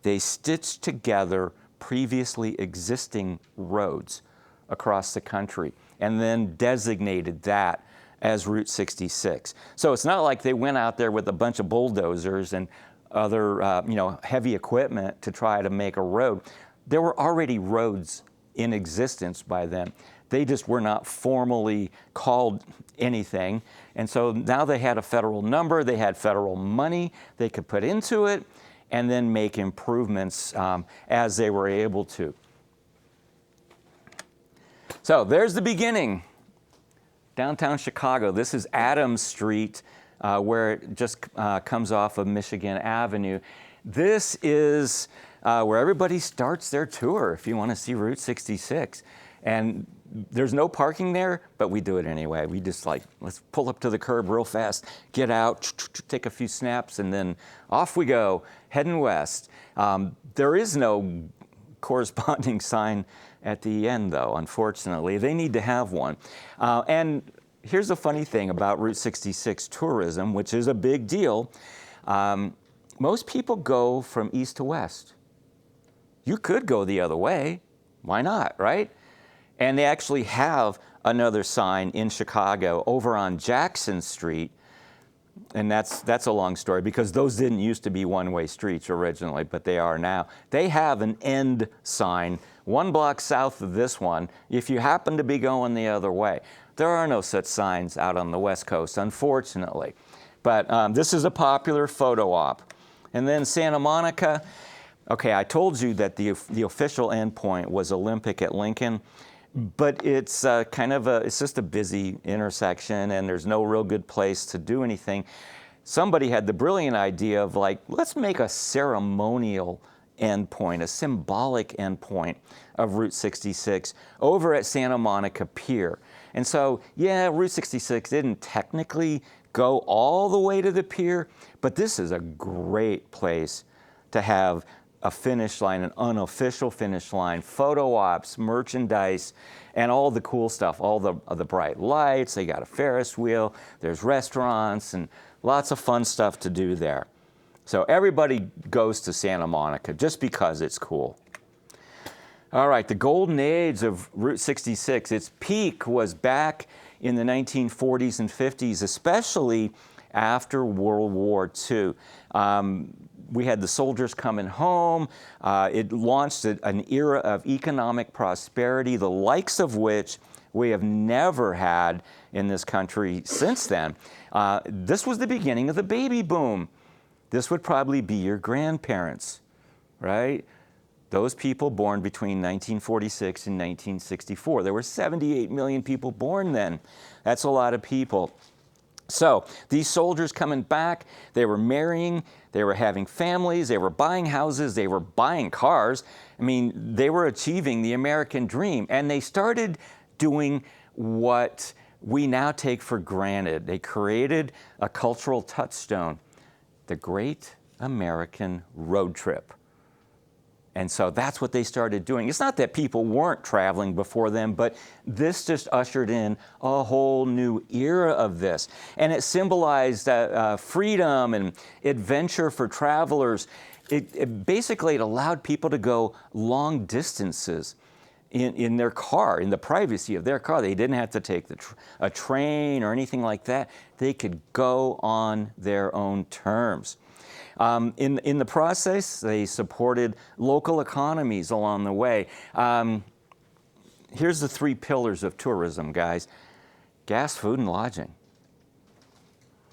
they stitched together previously existing roads across the country and then designated that as Route 66. So it's not like they went out there with a bunch of bulldozers and other heavy equipment to try to make a road. There were already roads in existence by then. They just were not formally called anything. And so now they had a federal number, they had federal money they could put into it, and then make improvements as they were able to. So there's the beginning. Downtown Chicago. This is Adams Street, where it just comes off of Michigan Avenue. This is where everybody starts their tour if you want to see Route 66. And there's no parking there, but we do it anyway. We just let's pull up to the curb real fast, get out, take a few snaps, and then off we go, heading west. There is no corresponding sign at the end, though, unfortunately. They need to have one. And here's the funny thing about Route 66 tourism, which is a big deal. Most people go from east to west. You could go the other way. Why not, right? And they actually have another sign in Chicago over on Jackson Street. And that's a long story because those didn't used to be one-way streets originally, but they are now. They have an end sign 1 block south of this one if you happen to be going the other way. There are no such signs out on the West Coast, unfortunately. But this is a popular photo op. And then Santa Monica. Okay, I told you that the official endpoint was Olympic at Lincoln. But it's it's just a busy intersection and there's no real good place to do anything. Somebody had the brilliant idea of let's make a ceremonial endpoint, a symbolic endpoint of Route 66 over at Santa Monica Pier. And so, yeah, Route 66 didn't technically go all the way to the pier, but this is a great place to have a finish line, an unofficial finish line, photo ops, merchandise, and all the cool stuff, all the bright lights. They got a Ferris wheel, there's restaurants, and lots of fun stuff to do there. So everybody goes to Santa Monica just because it's cool. All right, the golden age of Route 66, its peak was back in the 1940s and 50s, especially after World War II. We had the soldiers coming home. It launched an era of economic prosperity, the likes of which we have never had in this country since then. This was the beginning of the baby boom. This would probably be your grandparents, right? Those people born between 1946 and 1964. There were 78 million people born then. That's a lot of people. So these soldiers coming back, they were marrying, they were having families, they were buying houses, they were buying cars. I mean, they were achieving the American dream. And they started doing what we now take for granted. They created a cultural touchstone, the Great American Road Trip. And so that's what they started doing. It's not that people weren't traveling before them, but this just ushered in a whole new era of this. And it symbolized freedom and adventure for travelers. It basically allowed people to go long distances in their car, in the privacy of their car. They didn't have to take a train or anything like that. They could go on their own terms. In the process, they supported local economies along the way. Here's the 3 pillars of tourism, guys. Gas, food, and lodging.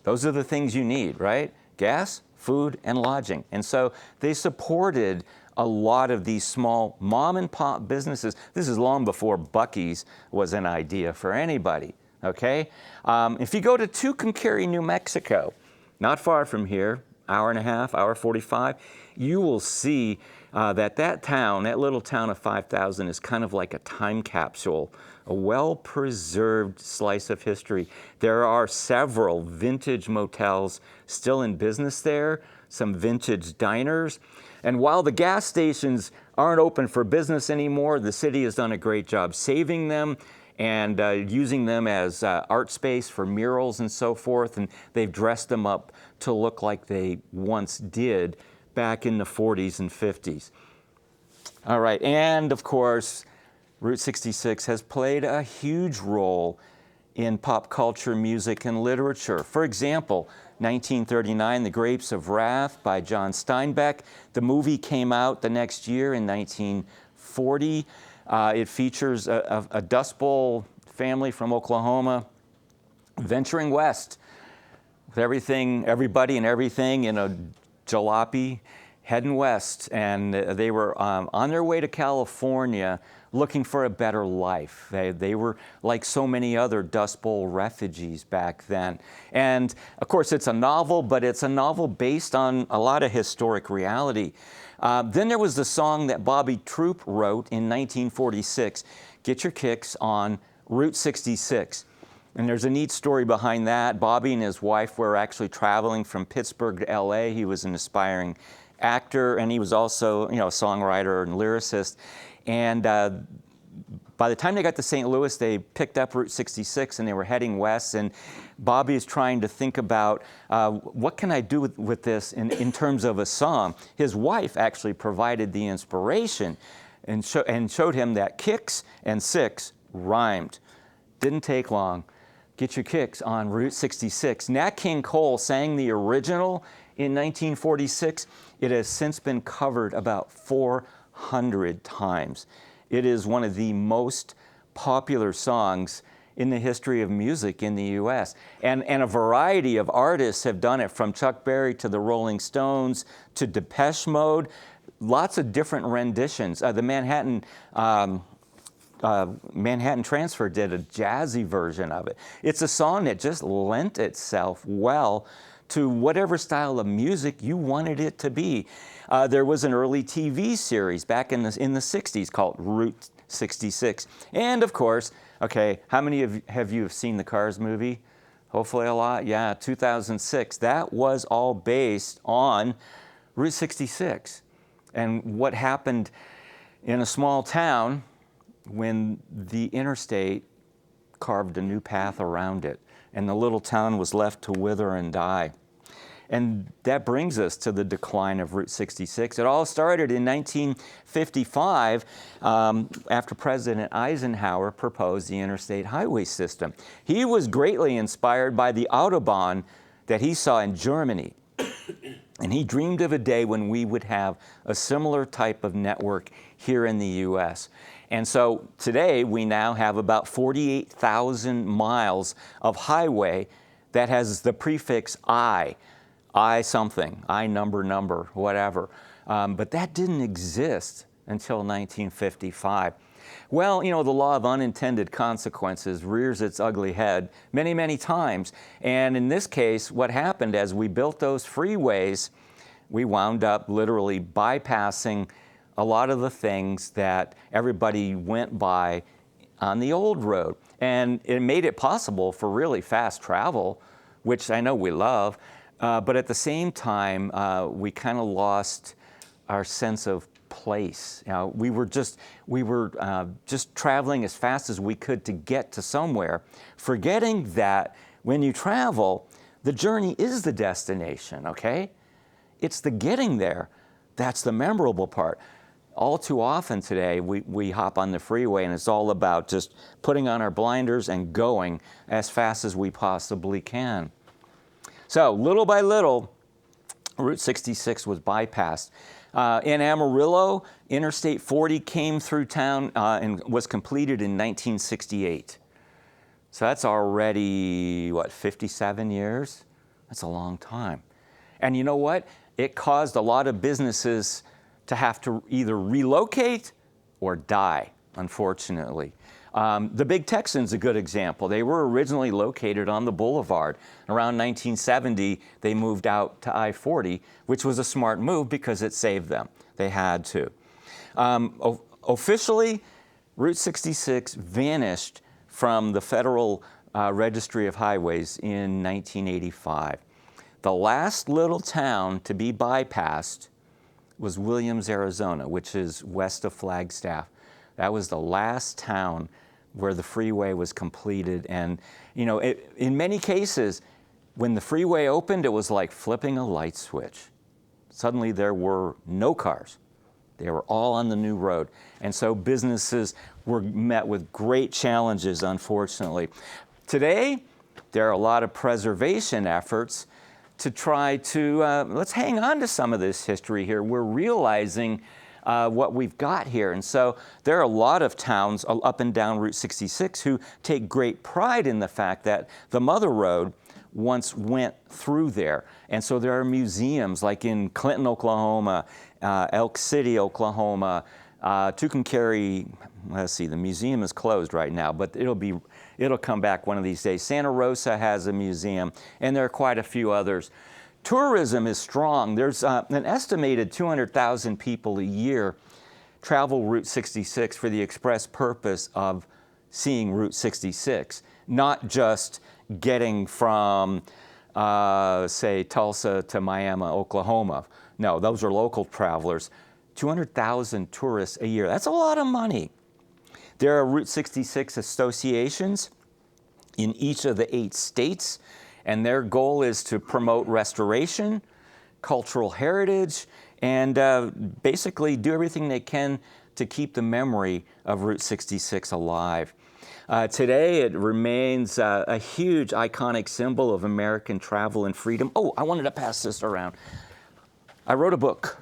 Those are the things you need, right? Gas, food, and lodging. And so they supported a lot of these small mom and pop businesses. This is long before Buc-ee's was an idea for anybody, okay? If you go to Tucumcari, New Mexico, not far from here, hour and a half, hour 45, you will see that town, that little town of 5,000 is kind of like a time capsule, a well-preserved slice of history. There are several vintage motels still in business there, some vintage diners. And while the gas stations aren't open for business anymore, the city has done a great job saving them and using them as art space for murals and so forth. And they've dressed them up to look like they once did back in the 40s and 50s. All right, and of course, Route 66 has played a huge role in pop culture, music, and literature. For example, 1939, The Grapes of Wrath by John Steinbeck. The movie came out the next year in 1940. It features a Dust Bowl family from Oklahoma venturing west with everybody and everything in a jalopy heading west. And they were on their way to California looking for a better life. They were like so many other Dust Bowl refugees back then. And of course, it's a novel, but it's a novel based on a lot of historic reality. Then there was the song that Bobby Troup wrote in 1946, Get Your Kicks on Route 66. And there's a neat story behind that. Bobby and his wife were actually traveling from Pittsburgh to LA. He was an aspiring actor, and he was also, a songwriter and lyricist. And by the time they got to St. Louis, they picked up Route 66 and they were heading west. And Bobby is trying to think about what can I do with this in terms of a song. His wife actually provided the inspiration and showed him that kicks and six rhymed. Didn't take long. Get Your Kicks on Route 66. Nat King Cole sang the original in 1946. It has since been covered about 400 times. It is one of the most popular songs in the history of music in the U.S. And a variety of artists have done it, from Chuck Berry to the Rolling Stones to Depeche Mode. Lots of different renditions. The Manhattan Transfer did a jazzy version of it. It's a song that just lent itself well to whatever style of music you wanted it to be. There was an early TV series back in the 60s called Route 66. And of course, okay, how many have you seen the Cars movie? Hopefully a lot. Yeah, 2006. That was all based on Route 66 and what happened in a small town when the interstate carved a new path around it and the little town was left to wither and die. And that brings us to the decline of Route 66. It all started in 1955 after President Eisenhower proposed the interstate highway system. He was greatly inspired by the Autobahn that he saw in Germany. And he dreamed of a day when we would have a similar type of network here in the U.S. And so today we now have about 48,000 miles of highway that has the prefix I something, I number, whatever. But that didn't exist until 1955. Well, the law of unintended consequences rears its ugly head many, many times. And in this case, what happened as we built those freeways, we wound up literally bypassing a lot of the things that everybody went by on the old road. And it made it possible for really fast travel, which I know we love. But at the same time, we kind of lost our sense of place. We were just traveling as fast as we could to get to somewhere, forgetting that when you travel, the journey is the destination, okay? It's the getting there that's the memorable part. All too often today, we hop on the freeway and it's all about just putting on our blinders and going as fast as we possibly can. So little by little, Route 66 was bypassed. In Amarillo, Interstate 40 came through town and was completed in 1968. So that's already, what, 57 years? That's a long time. And you know what? It caused a lot of businesses to have to either relocate or die, unfortunately. The Big Texan's a good example. They were originally located on the boulevard. Around 1970, they moved out to I-40, which was a smart move because it saved them. They had to. Officially, Route 66 vanished from the Federal Registry of Highways in 1985. The last little town to be bypassed was Williams, Arizona, which is west of Flagstaff. That was the last town where the freeway was completed. And, you know, in many cases, when the freeway opened, it was like flipping a light switch. Suddenly there were no cars. They were all on the new road. And so businesses were met with great challenges, unfortunately. Today, there are a lot of preservation efforts to try to, let's hang on to some of this history here. We're realizing what we've got here. And so there are a lot of towns up and down Route 66 who take great pride in the fact that the Mother Road once went through there. And so there are museums like in Clinton, Oklahoma, Elk City, Oklahoma, Tucumcari. Let's see, the museum is closed right now, but it'll come back one of these days. Santa Rosa has a museum, and there are quite a few others. Tourism is strong. There's an estimated 200,000 people a year travel Route 66 for the express purpose of seeing Route 66, not just getting from, say, Tulsa to Miami, Oklahoma. No, those are local travelers. 200,000 tourists a year. That's a lot of money. There are Route 66 associations in each of the 8 states, and their goal is to promote restoration, cultural heritage, and basically do everything they can to keep the memory of Route 66 alive. Today, it remains a huge iconic symbol of American travel and freedom. Oh, I wanted to pass this around. I wrote a book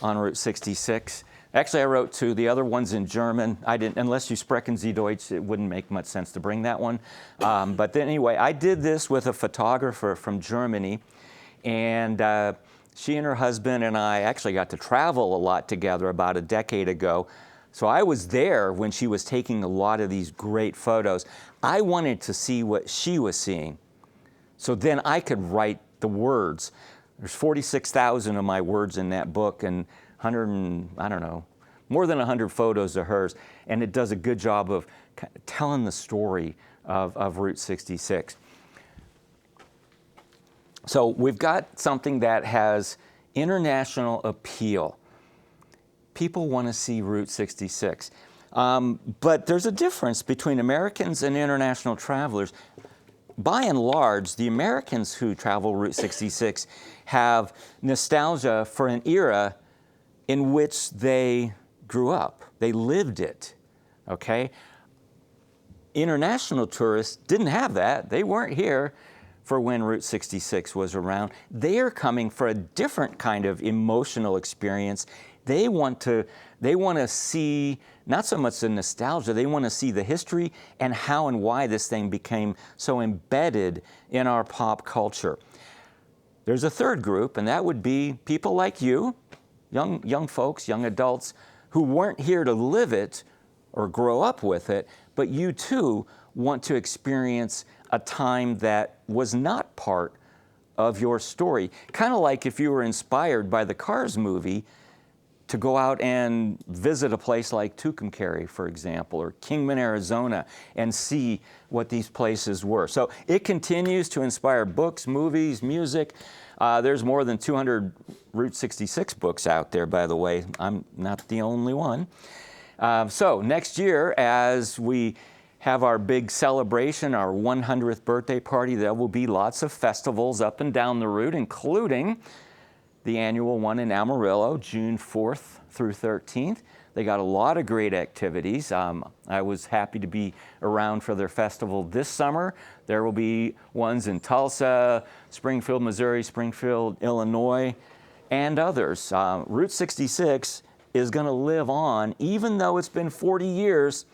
on Route 66. Actually, I wrote 2. The other one's in German. I didn't, unless you sprechen Sie Deutsch, it wouldn't make much sense to bring that one. But then anyway, I did this with a photographer from Germany, and she and her husband and I actually got to travel a lot together about a decade ago. So I was there when she was taking a lot of these great photos. I wanted to see what she was seeing, so then I could write the words. There's 46,000 of my words in that book, and 100 and, I don't know, more than 100 photos of hers, and it does a good job of telling the story of Route 66. So we've got something that has international appeal. People want to see Route 66. But there's a difference between Americans and international travelers. By and large, the Americans who travel Route 66 have nostalgia for an era in which they grew up. They lived it, okay? International tourists didn't have that. They weren't here for when Route 66 was around. They are coming for a different kind of emotional experience. They want to see not so much the nostalgia, they want to see the history and how and why this thing became so embedded in our pop culture. There's a third group, and that would be people like you, young folks, young adults, who weren't here to live it or grow up with it, but you too want to experience a time that was not part of your story. Kind of like if you were inspired by the Cars movie to go out and visit a place like Tucumcari, for example, or Kingman, Arizona, and see what these places were. So it continues to inspire books, movies, music. There's more than 200 Route 66 books out there, by the way. I'm not the only one. So next year, as we have our big celebration, our 100th birthday party, there will be lots of festivals up and down the route, including the annual one in Amarillo, June 4th through 13th. They got a lot of great activities. I was happy to be around for their festival this summer. There will be ones in Tulsa, Springfield, Missouri, Springfield, Illinois, and others. Route 66 is going to live on, even though it's been 40 years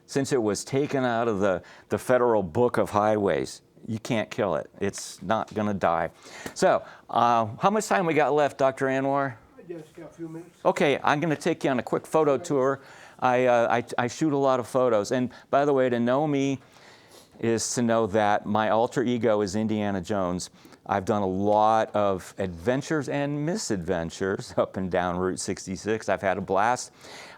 since it was taken out of the Federal Book of Highways. You can't kill it. It's not going to die. So, how much time we got left, Dr. Anwar? Just a few minutes. Okay, I'm going to take you on a quick photo tour. I shoot a lot of photos. And by the way, to know me is to know that my alter ego is Indiana Jones. I've done a lot of adventures and misadventures up and down Route 66. I've had a blast.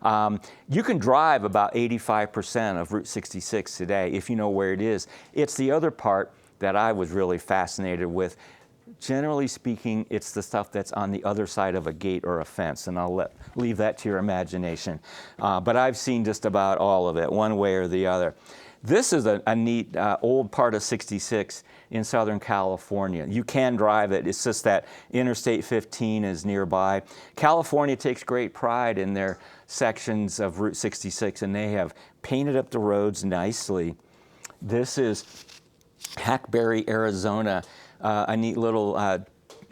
You can drive about 85% of Route 66 today if you know where it is. It's the other part that I was really fascinated with. Generally speaking, it's the stuff that's on the other side of a gate or a fence, and I'll leave that to your imagination. But I've seen just about all of it, one way or the other. This is a neat old part of 66 in Southern California. You can drive it. It's just that Interstate 15 is nearby. California takes great pride in their sections of Route 66, and they have painted up the roads nicely. This is Hackberry, Arizona, a neat little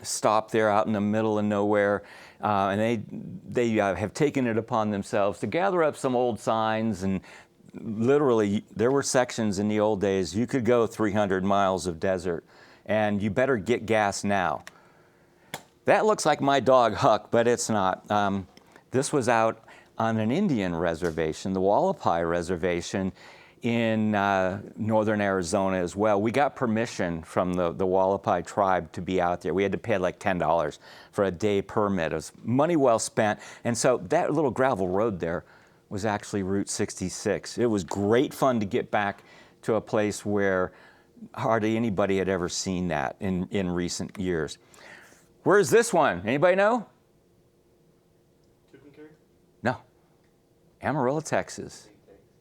stop there out in the middle of nowhere. And they have taken it upon themselves to gather up some old signs, and literally there were sections in the old days you could go 300 miles of desert, and you better get gas now. That looks like my dog Huck, but it's not. This was out on an Indian reservation, the Wallapai Reservation in northern Arizona as well. We got permission from the Wallapai tribe to be out there. We had to pay like $10 for a day permit. It was money well spent. And so that little gravel road there was actually Route 66. It was great fun to get back to a place where hardly anybody had ever seen that in recent years. Where's this one? Anybody know? No. Amarillo, Texas.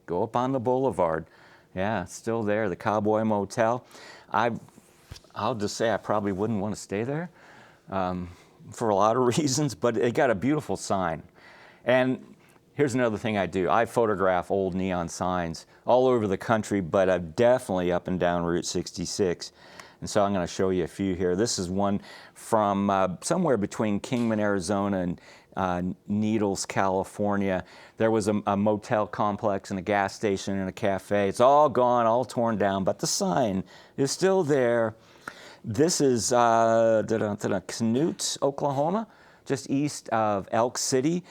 Go up on the boulevard. Yeah, it's still there, the Cowboy Motel. I'll just say I probably wouldn't want to stay there for a lot of reasons, but it got a beautiful sign. And here's another thing I do. I photograph old neon signs all over the country, but I'm definitely up and down Route 66. And so I'm going to show you a few here. This is one from somewhere between Kingman, Arizona and Needles, California. There was a motel complex and a gas station and a cafe. It's all gone, all torn down, but the sign is still there. This is Knute, Oklahoma, just east of Elk City.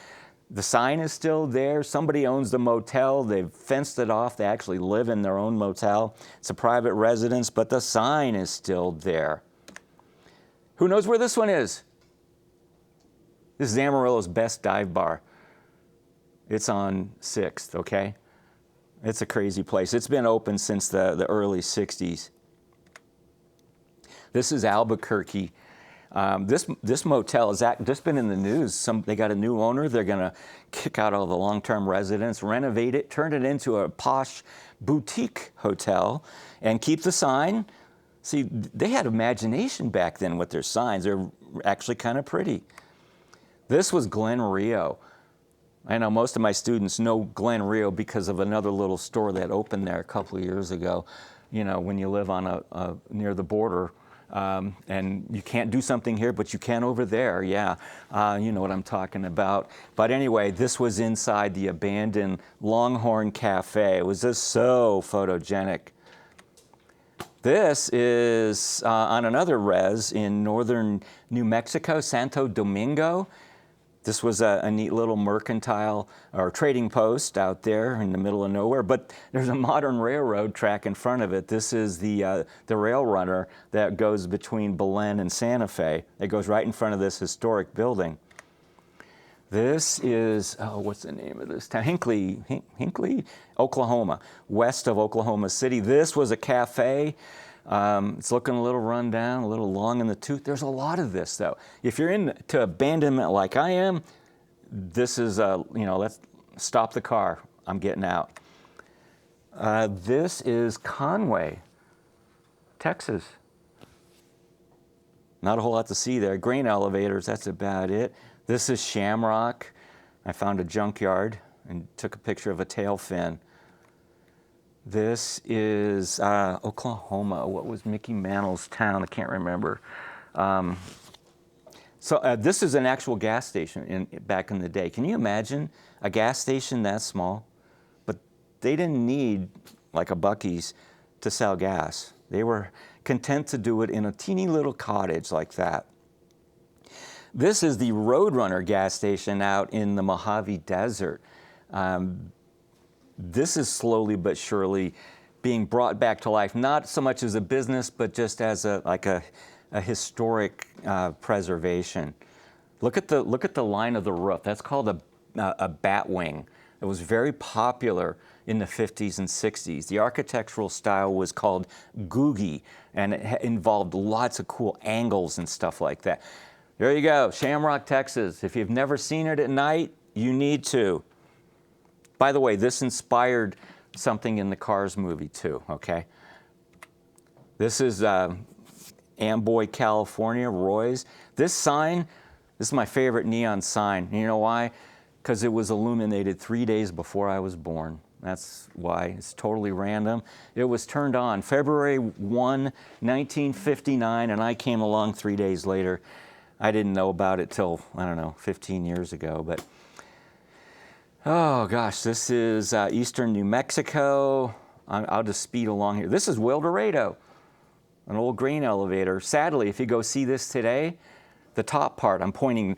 The sign is still there. Somebody owns the motel. They've fenced it off. They actually live in their own motel. It's a private residence, but the sign is still there. Who knows where this one is? This is Amarillo's best dive bar. It's on 6th, okay? It's a crazy place. It's been open since the early 60s. This is Albuquerque. This motel has just been in the news. They got a new owner. They're going to kick out all the long-term residents, renovate it, turn it into a posh boutique hotel, and keep the sign. See, they had imagination back then with their signs. They're actually kind of pretty. This was Glen Rio. I know most of my students know Glen Rio because of another little store that opened there a couple of years ago. You know, when you live on near the border, and you can't do something here, but you can over there. Yeah, you know what I'm talking about. But anyway, this was inside the abandoned Longhorn Cafe. It was just so photogenic. This is on another res in northern New Mexico, Santo Domingo. This was a neat little mercantile or trading post out there in the middle of nowhere, but there's a modern railroad track in front of it. This is the rail runner that goes between Belen and Santa Fe. It goes right in front of this historic building. This is, what's the name of this town? Hinckley, Oklahoma, west of Oklahoma City. This was a cafe. It's looking a little run down, a little long in the tooth. There's a lot of this, though. If you're into abandonment like I am, this is, let's stop the car. I'm getting out. This is Conway, Texas. Not a whole lot to see there. Grain elevators, that's about it. This is Shamrock. I found a junkyard and took a picture of a tail fin. This is Oklahoma. What was Mickey Mantle's town? I can't remember. This is an actual gas station back in the day. Can you imagine a gas station that small? But they didn't need like a Buc-ee's to sell gas. They were content to do it in a teeny little cottage like that. This is the Roadrunner gas station out in the Mojave Desert. This is slowly but surely being brought back to life, not so much as a business, but just as a historic preservation. Look at the line of the roof. That's called a bat wing. It was very popular in the 50s and 60s. The architectural style was called Googie, and it involved lots of cool angles and stuff like that. There you go, Shamrock, Texas. If you've never seen it at night, you need to. By the way, this inspired something in the Cars movie too, okay? This is Amboy, California, Roy's. This sign, this is my favorite neon sign. You know why? Because it was illuminated 3 days before I was born. That's why. It's totally random. It was turned on February 1, 1959, and I came along 3 days later. I didn't know about it till, I don't know, 15 years ago. But oh gosh, this is eastern New Mexico. I'll just speed along here. This is Wilderado, an old grain elevator. Sadly, if you go see this today, the top part, I'm pointing,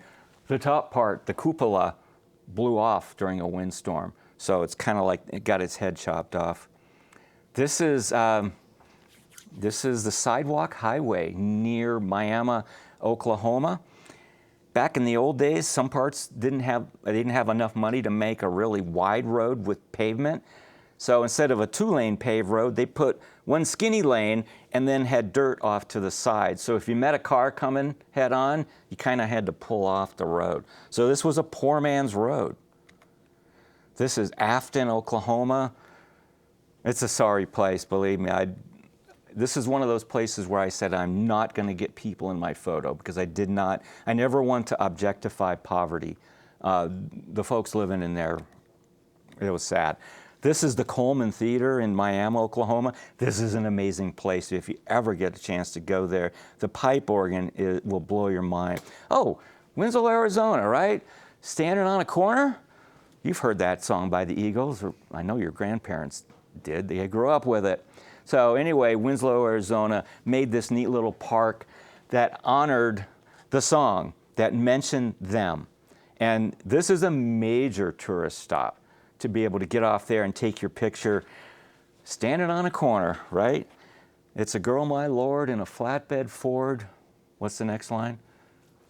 the top part, the cupola, blew off during a windstorm. So it's kind of like it got its head chopped off. This is the Sidewalk Highway near Miami, Oklahoma. Back in the old days, some parts didn't have enough money to make a really wide road with pavement. So instead of a 2-lane paved road, they put one skinny lane and then had dirt off to the side. So if you met a car coming head on, you kind of had to pull off the road. So this was a poor man's road. This is Afton, Oklahoma. It's a sorry place, believe me. This is one of those places where I said I'm not going to get people in my photo because I never want to objectify poverty. The folks living in there, it was sad. This is the Coleman Theater in Miami, Oklahoma. This is an amazing place if you ever get a chance to go there. The pipe organ will blow your mind. Oh, Winslow, Arizona, right? Standing on a corner? You've heard that song by the Eagles, or I know your grandparents did. They grew up with it. So anyway, Winslow, Arizona made this neat little park that honored the song, that mentioned them. And this is a major tourist stop to be able to get off there and take your picture standing on a corner, right? It's a girl, my lord, in a flatbed Ford. What's the next line?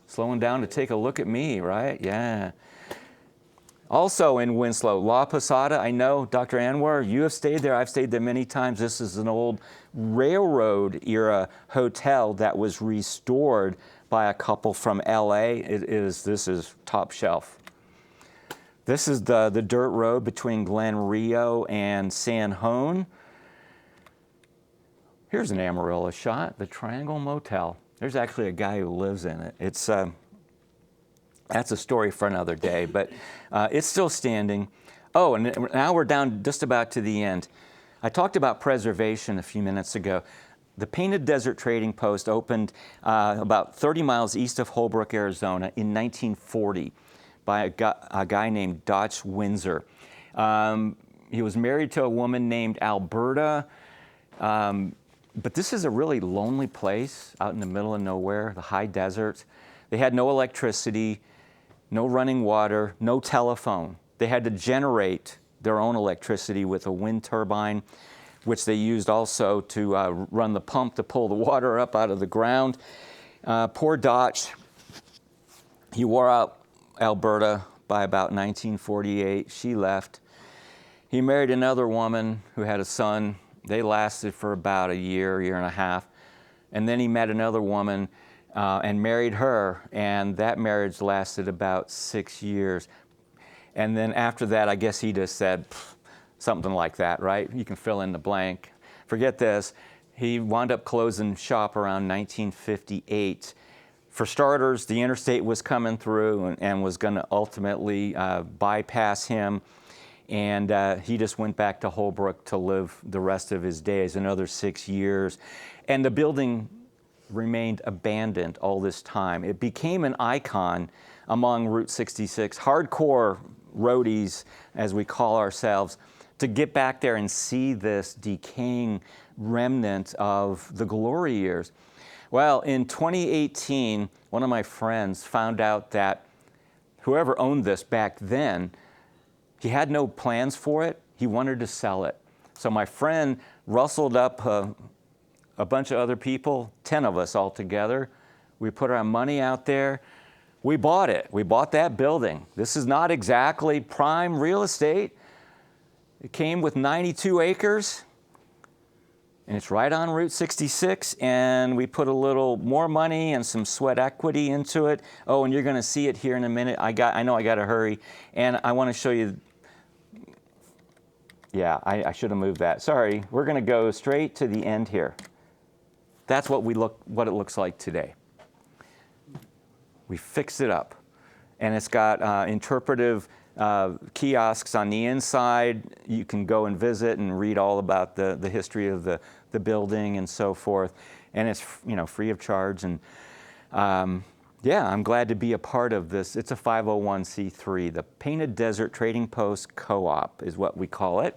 Slowing down to take a look at me, right? Yeah. Also in Winslow, La Posada, I know, Dr. Anwar, you have stayed there. I've stayed there many times. This is an old railroad era hotel that was restored by a couple from LA. This is top shelf. This is the dirt road between Glen Rio and San Juan. Here's an Amarillo shot, the Triangle Motel. There's actually a guy who lives in it. That's a story for another day, but it's still standing. Oh, and now we're down just about to the end. I talked about preservation a few minutes ago. The Painted Desert Trading Post opened about 30 miles east of Holbrook, Arizona in 1940 by a guy named Dotch Windsor. He was married to a woman named Alberta, but this is a really lonely place out in the middle of nowhere, the high desert. They had no electricity, no running water, no telephone. They had to generate their own electricity with a wind turbine, which they used also to run the pump to pull the water up out of the ground. Poor Dotch, he wore out Alberta by about 1948. She left. He married another woman who had a son. They lasted for about a year and a half. And then he met another woman and married her, and that marriage lasted about 6 years. And then after that, I guess he just said something like that, right? You can fill in the blank. Forget this. He wound up closing shop around 1958. For starters, the interstate was coming through and was going to ultimately bypass him. And he just went back to Holbrook to live the rest of his days, another 6 years. And the building remained abandoned all this time. It became an icon among Route 66 hardcore roadies, as we call ourselves, to get back there and see this decaying remnant of the glory years. Well, in 2018, one of my friends found out that whoever owned this back then, he had no plans for it. He wanted to sell it. So my friend rustled up a bunch of other people, 10 of us all together. We put our money out there. We bought it. We bought that building. This is not exactly prime real estate. It came with 92 acres, and it's right on Route 66, and we put a little more money and some sweat equity into it. Oh, and you're going to see it here in a minute. I know I got to hurry, and I want to show you. Yeah, I should have moved that. Sorry. We're going to go straight to the end here. That's what it looks like today. We fixed it up, and it's got interpretive kiosks on the inside. You can go and visit and read all about the history of the building and so forth. And it's free of charge. And yeah, I'm glad to be a part of this. It's a 501c3. The Painted Desert Trading Post Co-op is what we call it.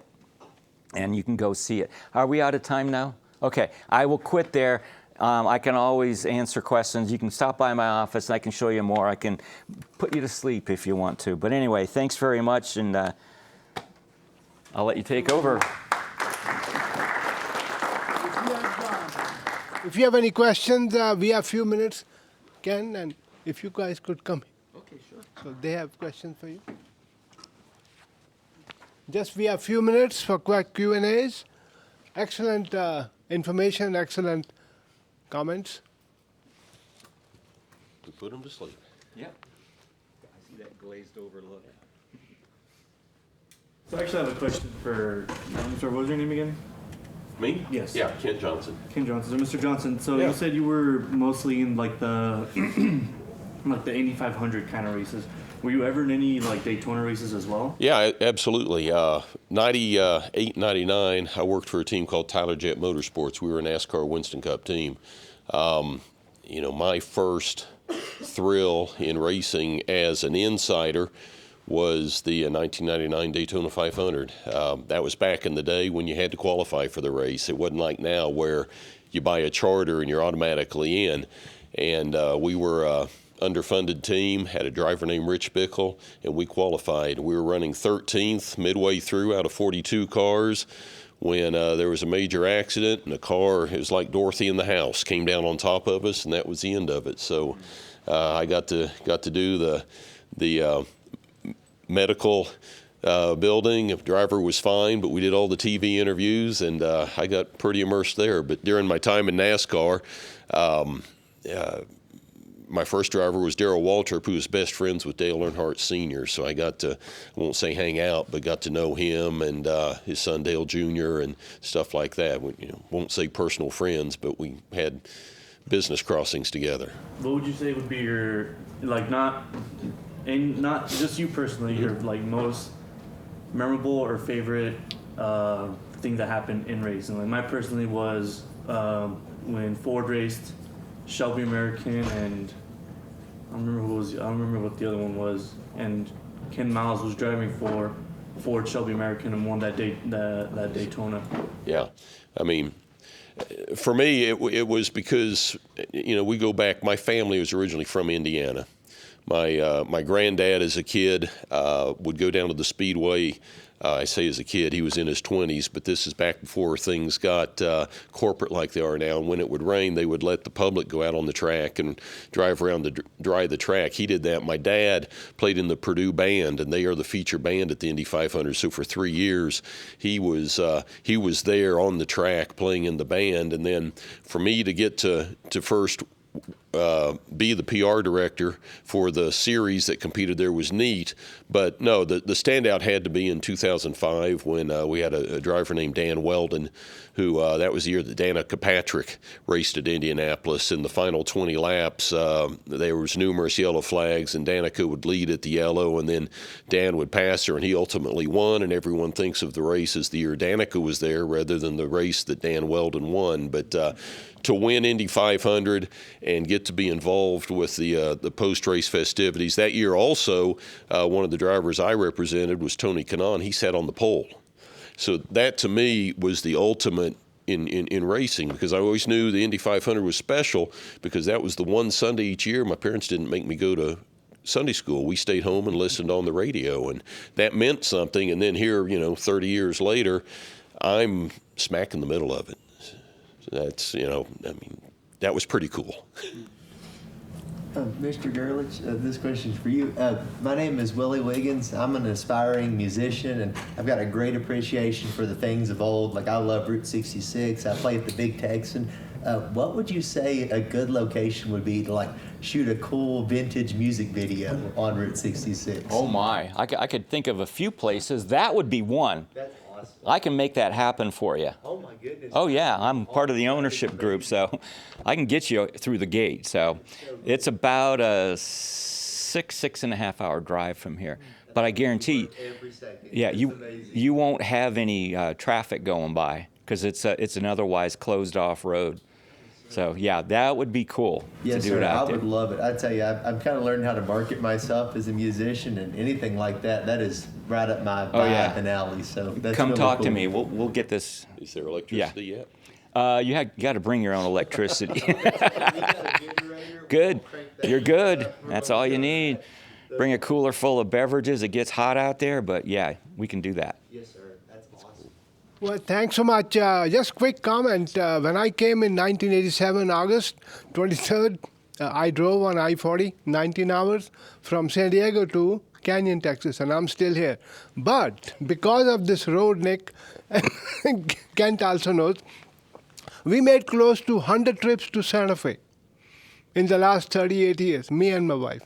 And you can go see it. Are we out of time now? Okay, I will quit there. I can always answer questions. You can stop by my office. I can show you more. I can put you to sleep if you want to. But anyway, thanks very much, and I'll let you take over. If you have any questions, we have a few minutes, Ken, and if you guys could come. Okay, sure. So they have questions for you. We have a few minutes for quick Q&As. Excellent information, excellent comments. We put them to sleep. Yep. I see that glazed over look. So I actually have a question for Mr. What was your name again? Me? Yes. Yeah, Ken Johnson. Ken Johnston. So Mr. Johnson, so Yeah. you said you were mostly in like the like the Indy 500 kind of races. Were you ever in any like Daytona races as well? Yeah, absolutely. 98, 99, I worked for a team called Dept Motorsports. We were a NASCAR Winston Cup team. My first thrill in racing as an insider was the 1999 Daytona 500. That was back in the day when you had to qualify for the race. It wasn't like now where you buy a charter and you're automatically in. And we were underfunded team, had a driver named Rich Bickle, and we qualified. We were running 13th midway through out of 42 cars when there was a major accident, and a car, it was like Dorothy in the house, came down on top of us, and that was the end of it. So I got to do the medical building. The driver was fine, but we did all the TV interviews, and I got pretty immersed there. But during my time in NASCAR, my first driver was Darrell Waltrip, who was best friends with Dale Earnhardt Sr. So I got to, I won't say hang out, but got to know him and his son Dale Jr. and stuff like that. We, won't say personal friends, but we had business crossings together. What would you say would be your not just you personally, your like most memorable or favorite thing that happened in racing? Like mine personally was when Ford raced Shelby American, and I don't remember what the other one was, and Ken Miles was driving for Ford Shelby American and won that Daytona. Yeah, I mean, for me it was because we go back. My family was originally from Indiana. My granddad as a kid would go down to the Speedway. I say as a kid, he was in his 20s, but this is back before things got corporate like they are now. And when it would rain, they would let the public go out on the track and drive around to dry the track. He did that. My dad played in the Purdue band, and they are the feature band at the Indy 500. So for 3 years, he was there on the track playing in the band. And then for me to get to first be the PR director for the series that competed there was neat. But no, the standout had to be in 2005 when we had a driver named Dan Weldon, who that was the year that Danica Patrick raced at Indianapolis. In the final 20 laps, there was numerous yellow flags, and Danica would lead at the yellow, and then Dan would pass her, and he ultimately won. And everyone thinks of the race as the year Danica was there rather than the race that Dan Weldon won. But to win Indy 500 and get to be involved with the post-race festivities. That year also, one of the drivers I represented was Tony Kanaan. He sat on the pole. So that to me was the ultimate in racing, because I always knew the Indy 500 was special because that was the one Sunday each year my parents didn't make me go to Sunday school. We stayed home and listened on the radio, and that meant something. And then here, 30 years later, I'm smack in the middle of it. That's, that was pretty cool. Mr. Gerlich, this question's for you. My name is Willie Wiggins. I'm an aspiring musician, and I've got a great appreciation for the things of old. Like, I love Route 66. I play at the Big Texan. What would you say a good location would be to, shoot a cool vintage music video on Route 66? Oh, my. I could think of a few places. That would be one. That's awesome. I can make that happen for you. Oh, my goodness. Oh, yeah. I'm part of the ownership group, so I can get you through the gate. So it's about a 6.5 hour drive from here. But I guarantee, Every second. yeah, It's amazing. you won't have any traffic going by because it's an otherwise closed off road. So yeah, that would be cool Yes, to do sir. it out I there. would love it. I tell you, I'm kind of learning how to market myself as a musician, and anything like that, that is right up my Oh, yeah. vibe and alley. So that's Come really talk to cool. me. We'll get this. Is there electricity yet? You got to bring your own electricity. We got a generator. Good. We'll crank that You're good. up. We're That's gonna all do you need. Bring a cooler full of beverages. It gets hot out there, but yeah, we can do that. Yes, sir. That's awesome. Well, thanks so much. Just quick comment. When I came in 1987, August 23rd, I drove on I-40 19 hours from San Diego to Canyon, Texas, and I'm still here. But because of this road, Nick, Kent also knows, we made close to 100 trips to Santa Fe in the last 38 years, me and my wife.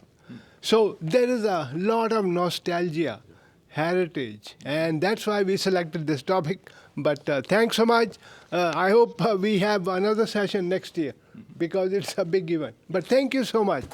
So there is a lot of nostalgia, heritage, and that's why we selected this topic. But thanks so much. I hope we have another session next year because it's a big event. But thank you so much.